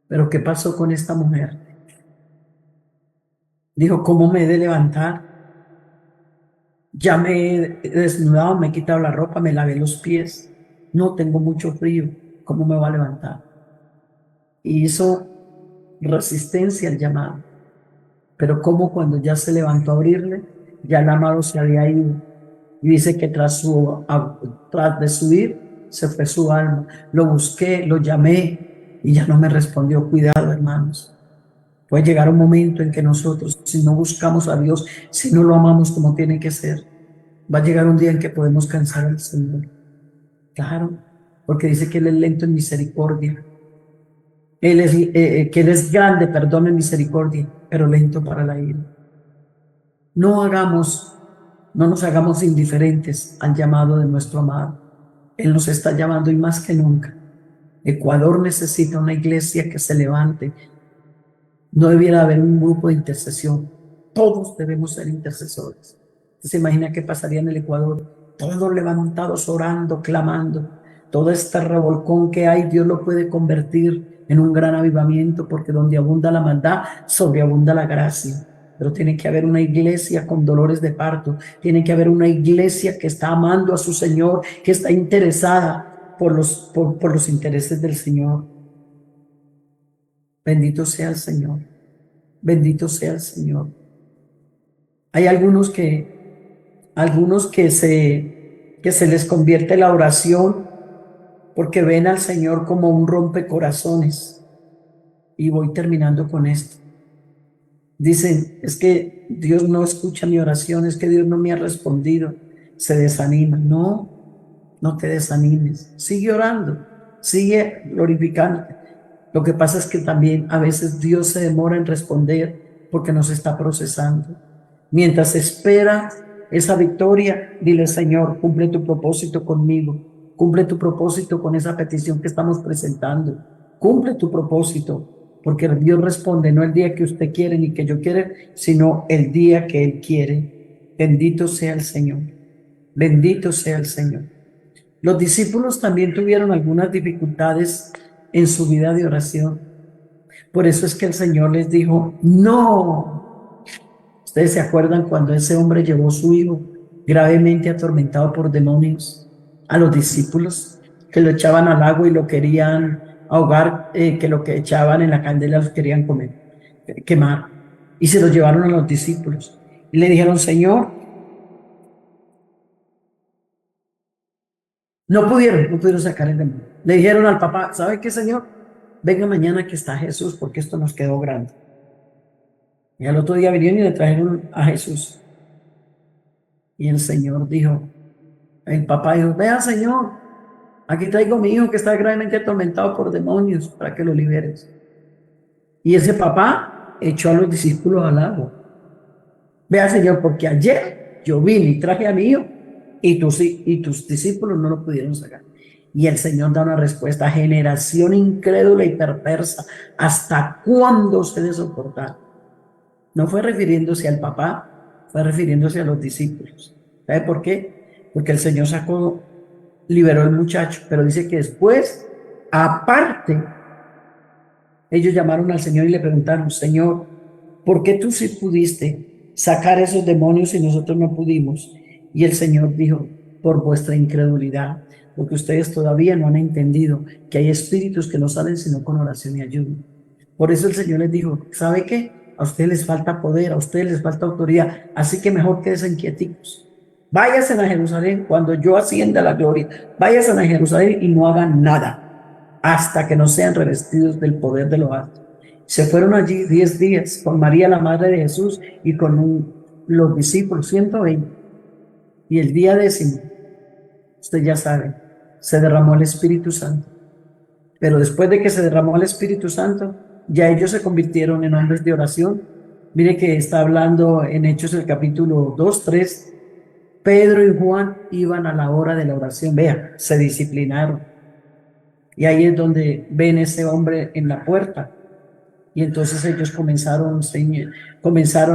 Pero ¿qué pasó con esta mujer? Dijo, ¿cómo me he de levantar? Ya me he desnudado, me he quitado la ropa, me lavé los pies. No tengo mucho frío. ¿Cómo me va a levantar? Y hizo resistencia al llamado. Pero como cuando ya se levantó a abrirle, ya el amado se había ido. Y dice que tras de subir, se fue su alma. Lo busqué, lo llamé y ya no me respondió. Cuidado, hermanos. Puede llegar un momento en que nosotros, si no buscamos a Dios, si no lo amamos como tiene que ser, va a llegar un día en que podemos cansar al Señor. Claro, porque dice que Él es lento en misericordia. Que Él es grande, perdón, en misericordia, pero lento para la ira. No nos hagamos indiferentes al llamado de nuestro amado. Él nos está llamando y más que nunca. Ecuador necesita una iglesia que se levante. No debiera haber un grupo de intercesión. Todos debemos ser intercesores. ¿Se imagina qué pasaría en el Ecuador? Todos levantados, orando, clamando. Todo este revolcón que hay, Dios lo puede convertir en un gran avivamiento, porque donde abunda la maldad, sobreabunda la gracia. Pero tiene que haber una iglesia con dolores de parto. Tiene que haber una iglesia que está amando a su Señor, que está interesada por los intereses del Señor. Bendito sea el Señor. Bendito sea el Señor. Hay algunos que se les convierte la oración porque ven al Señor como un rompecorazones. Y voy terminando con esto. Dicen, es que Dios no escucha mi oración, es que Dios no me ha respondido. Se desaniman. No te desanimes. Sigue orando, sigue glorificando. Lo que pasa es que también a veces Dios se demora en responder porque nos está procesando. Mientras espera esa victoria, dile, Señor, cumple tu propósito conmigo, cumple tu propósito con esa petición que estamos presentando, cumple tu propósito, porque Dios responde no el día que usted quiere ni que yo quiera, sino el día que Él quiere. Bendito sea el Señor. Bendito sea el Señor. Los discípulos también tuvieron algunas dificultades en su vida de oración. Por eso es que el Señor les dijo, no. Ustedes se acuerdan cuando ese hombre llevó a su hijo gravemente atormentado por demonios a los discípulos que lo echaban al agua y lo querían ahogar, que lo que echaban en la candela los querían quemar. Y se lo llevaron a los discípulos. Y le dijeron, Señor, no pudieron sacar el demonio. Le dijeron al papá, ¿sabe qué, Señor? Venga mañana que está Jesús porque esto nos quedó grande. Y al otro día vinieron y le trajeron a Jesús. Y el Señor dijo, el papá dijo, vea, Señor, aquí traigo a mi hijo que está gravemente atormentado por demonios para que lo liberes. Y ese papá echó a los discípulos al agua. Vea, Señor, porque ayer yo vine y traje a mi hijo y tus discípulos no lo pudieron sacar. Y el Señor da una respuesta, generación incrédula y perversa, ¿hasta cuándo se de soportar? No fue refiriéndose al papá, fue refiriéndose a los discípulos. ¿Sabe por qué? Porque el Señor liberó al muchacho, pero dice que después, aparte, ellos llamaron al Señor y le preguntaron, Señor, ¿por qué tú sí pudiste sacar esos demonios y nosotros no pudimos? Y el Señor dijo, por vuestra incredulidad, porque ustedes todavía no han entendido que hay espíritus que no salen sino con oración y ayuno. Por eso el Señor les dijo, ¿sabe qué? A ustedes les falta poder, a ustedes les falta autoridad, así que mejor quédense quieticos. Váyanse a Jerusalén cuando yo ascienda a la gloria. Váyanse a Jerusalén y no hagan nada hasta que no sean revestidos del poder de lo alto. Se fueron allí 10 días con María, la madre de Jesús, y con los discípulos, 120. Y el día 10, usted ya sabe, se derramó el Espíritu Santo. Pero después de que se derramó el Espíritu Santo, ya ellos se convirtieron en hombres de oración. Mire que está hablando en Hechos el capítulo 2, 3. Pedro y Juan iban a la hora de la oración. Vea, se disciplinaron. Y ahí es donde ven ese hombre en la puerta. Y entonces ellos comenzaron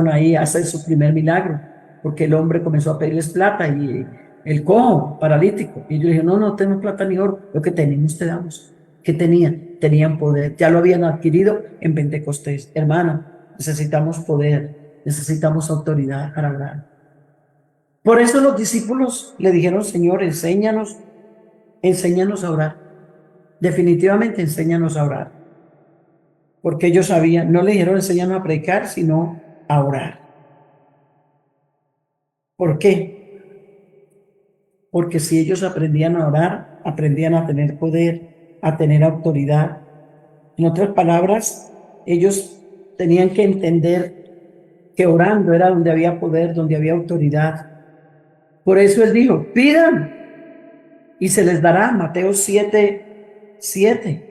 ahí a hacer su primer milagro, porque el hombre comenzó a pedirles plata y el cojo, paralítico. Y yo dije, no tenemos plata ni oro, lo que tenemos te damos. ¿Qué tenían? Tenían poder, ya lo habían adquirido en Pentecostés. Hermana, necesitamos poder, necesitamos autoridad para orar. Por eso los discípulos le dijeron, Señor, enséñanos a orar. Definitivamente enséñanos a orar. Porque ellos sabían, no le dijeron enséñanos a predicar, sino a orar. ¿Por qué? Porque si ellos aprendían a orar, aprendían a tener poder, a tener autoridad. En otras palabras, ellos tenían que entender que orando era donde había poder, donde había autoridad. Por eso él dijo, pidan y se les dará. Mateo 7:7.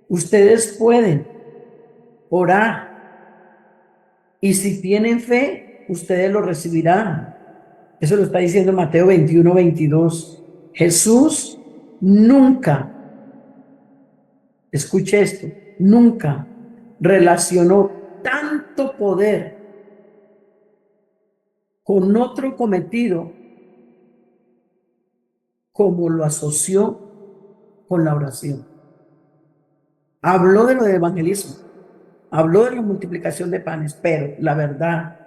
Ustedes pueden orar y si tienen fe, ustedes lo recibirán. Eso lo está diciendo Mateo 21:22. Jesús nunca, escuche esto, nunca relacionó tanto poder con otro cometido como lo asoció con la oración. Habló de lo de evangelismo, habló de la multiplicación de panes, pero la verdad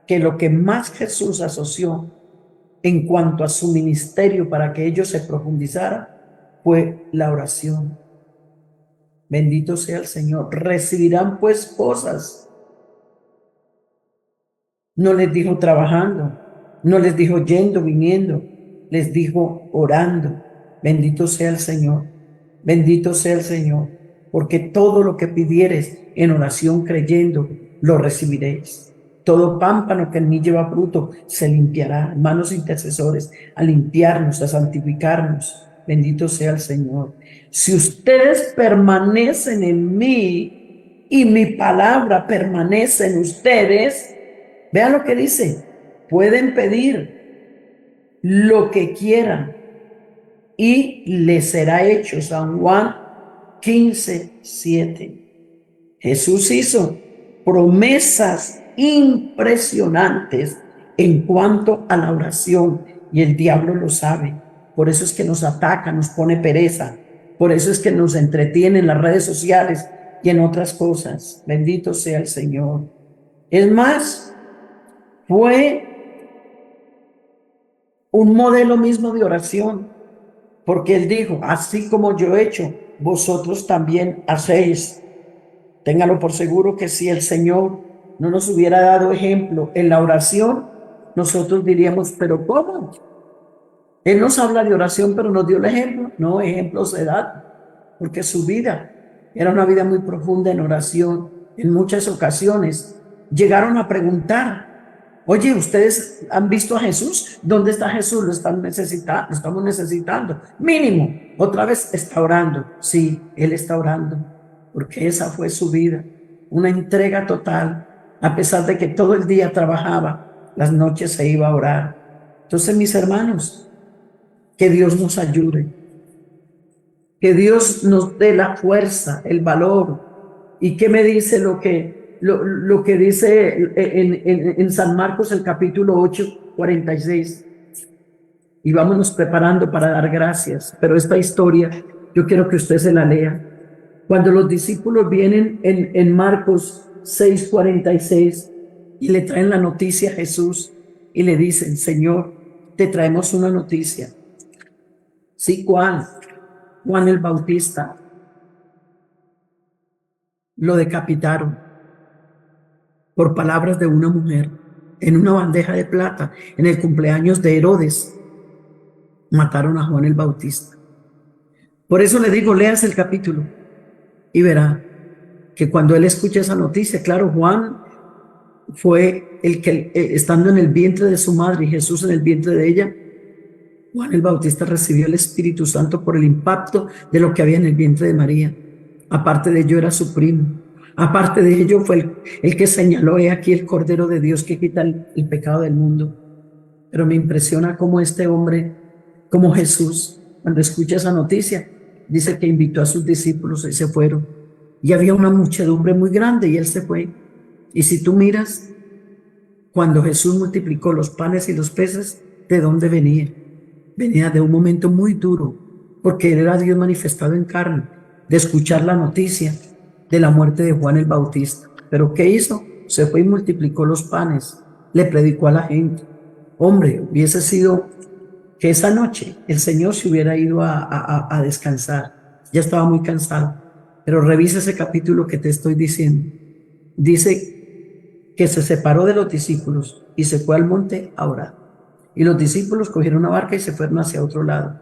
que lo que más Jesús asoció en cuanto a su ministerio para que ello se profundizara fue la oración. Bendito sea el Señor. Recibirán pues cosas. No les dijo trabajando, no les dijo yendo, viniendo, les dijo orando. Bendito sea el Señor. Bendito sea el Señor, porque todo lo que pidieres en oración creyendo, lo recibiréis. Todo pámpano que en mí lleva fruto se limpiará. Hermanos intercesores, a limpiarnos, a santificarnos. Bendito sea el Señor. Si ustedes permanecen en mí y mi palabra permanece en ustedes, vean lo que dice, pueden pedir lo que quieran y les será hecho. San Juan 15:7. Jesús hizo promesas impresionantes en cuanto a la oración y el diablo lo sabe. Por eso es que nos ataca, nos pone pereza. Por eso es que nos entretiene en las redes sociales y en otras cosas. Bendito sea el Señor. Es más, fue un modelo mismo de oración, porque él dijo, así como yo he hecho, vosotros también hacéis. Téngalo por seguro que si el Señor no nos hubiera dado ejemplo en la oración, nosotros diríamos, pero ¿cómo? Él nos habla de oración, pero nos dio el ejemplo. No, ejemplos se dan, porque su vida era una vida muy profunda en oración. En muchas ocasiones llegaron a preguntar, oye, ¿ustedes han visto a Jesús? ¿Dónde está Jesús? Lo estamos necesitando. Mínimo, otra vez está orando. Sí, Él está orando, porque esa fue su vida, una entrega total. A pesar de que todo el día trabajaba, las noches se iba a orar. Entonces, mis hermanos, que Dios nos ayude, que Dios nos dé la fuerza, el valor. ¿Y qué me dice lo que dice en San Marcos, el capítulo 8, 46? Y vámonos preparando para dar gracias. Pero esta historia, yo quiero que usted se la lea. Cuando los discípulos vienen en Marcos 6, 46 y le traen la noticia a Jesús y le dicen, Señor, te traemos una noticia. Sí, ¿cuál? Juan el Bautista lo decapitaron por palabras de una mujer en una bandeja de plata en el cumpleaños de Herodes. Mataron a Juan el Bautista. Por eso le digo, léase el capítulo y verá que cuando él escucha esa noticia, claro, Juan fue el que, estando en el vientre de su madre y Jesús en el vientre de ella, Juan el Bautista recibió el Espíritu Santo por el impacto de lo que había en el vientre de María. Aparte de ello, era su primo. Aparte de ello, fue el que señaló, he aquí el Cordero de Dios que quita el pecado del mundo. Pero me impresiona cómo este hombre, como Jesús, cuando escucha esa noticia, dice que invitó a sus discípulos y se fueron. Y había una muchedumbre muy grande y él se fue. Y si tú miras, cuando Jesús multiplicó los panes y los peces, ¿de dónde venía? Venía de un momento muy duro, porque él era Dios manifestado en carne, de escuchar la noticia de la muerte de Juan el Bautista. ¿Pero qué hizo? Se fue y multiplicó los panes, le predicó a la gente. Hombre, hubiese sido que esa noche el Señor se hubiera ido a descansar. Ya estaba muy cansado. Pero revisa ese capítulo que te estoy diciendo. Dice que se separó de los discípulos y se fue al monte a orar. Y los discípulos cogieron una barca y se fueron hacia otro lado.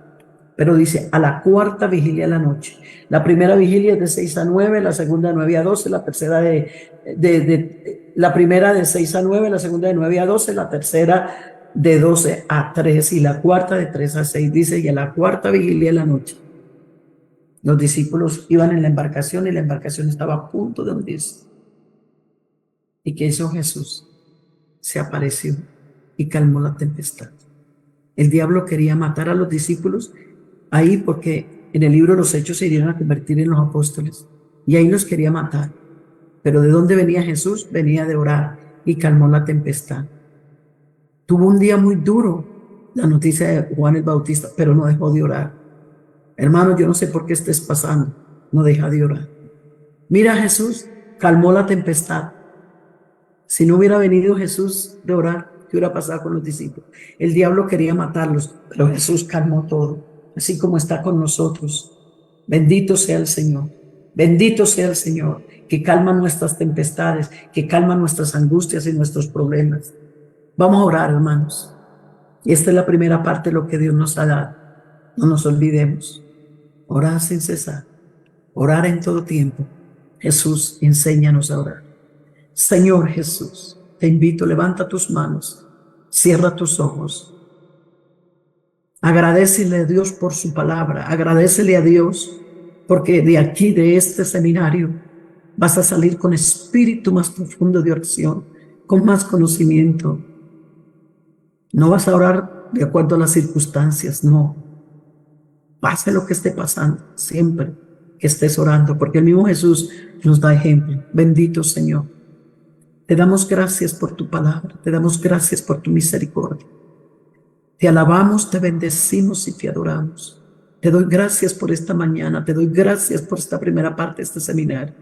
Pero dice, a la cuarta vigilia de la noche. La primera vigilia es de 6 a 9, la segunda de 9 a 12, la tercera la primera de 6 a 9, la segunda de 9 a 12, la tercera de 12 a 3 y la cuarta de 3 a 6. Dice, y a la cuarta vigilia de la noche, los discípulos iban en la embarcación y la embarcación estaba a punto de hundirse. ¿Y qué hizo Jesús? Se apareció y calmó la tempestad. El diablo quería matar a los discípulos ahí porque en el libro de los Hechos se irían a convertir en los apóstoles y ahí los quería matar. Pero ¿de dónde venía Jesús? Venía de orar y calmó la tempestad. Tuvo un día muy duro la noticia de Juan el Bautista, pero no dejó de orar. Hermano, yo no sé por qué estés pasando, no deja de orar. Mira, Jesús calmó la tempestad. Si no hubiera venido Jesús de orar, ¿qué hubiera pasado con los discípulos? El diablo quería matarlos, pero Jesús calmó todo, así como está con nosotros. Bendito sea el Señor, bendito sea el Señor, que calma nuestras tempestades, que calma nuestras angustias y nuestros problemas. Vamos a orar, hermanos. Y esta es la primera parte de lo que Dios nos ha dado. No nos olvidemos. Orar sin cesar, orar en todo tiempo. Jesús, enséñanos a orar. Señor Jesús, te invito, levanta tus manos, cierra tus ojos. Agradecele a Dios por su palabra, agradecele a Dios porque de aquí, de este seminario, vas a salir con espíritu más profundo de oración, con más conocimiento. No vas a orar de acuerdo a las circunstancias, no. Pase lo que esté pasando, siempre que estés orando, porque el mismo Jesús nos da ejemplo. Bendito Señor. Te damos gracias por tu palabra, te damos gracias por tu misericordia. Te alabamos, te bendecimos y te adoramos. Te doy gracias por esta mañana, te doy gracias por esta primera parte de este seminario.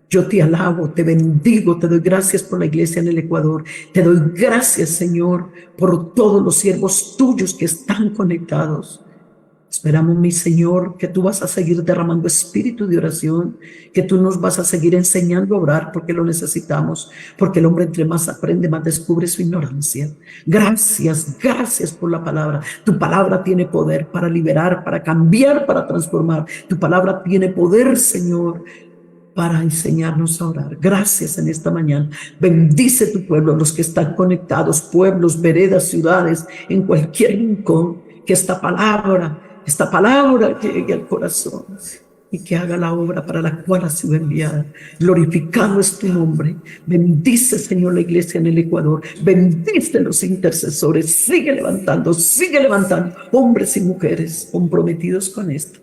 Yo te alabo, te bendigo, te doy gracias por la iglesia en el Ecuador. Te doy gracias, Señor, por todos los siervos tuyos que están conectados. Esperamos, mi Señor, que tú vas a seguir derramando espíritu de oración, que tú nos vas a seguir enseñando a orar porque lo necesitamos, porque el hombre entre más aprende, más descubre su ignorancia. Gracias, gracias por la palabra. Tu palabra tiene poder para liberar, para cambiar, para transformar. Tu palabra tiene poder, Señor, para enseñarnos a orar. Gracias en esta mañana. Bendice tu pueblo, los que están conectados, pueblos, veredas, ciudades, en cualquier rincón, que esta palabra llegue al corazón y que haga la obra para la cual ha sido enviada. Glorificado es tu nombre. Bendice, Señor, la iglesia en el Ecuador. Bendice los intercesores. Sigue levantando hombres y mujeres comprometidos con esto.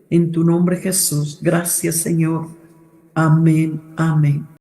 En tu nombre, Jesús. Gracias, Señor. Amén, amén.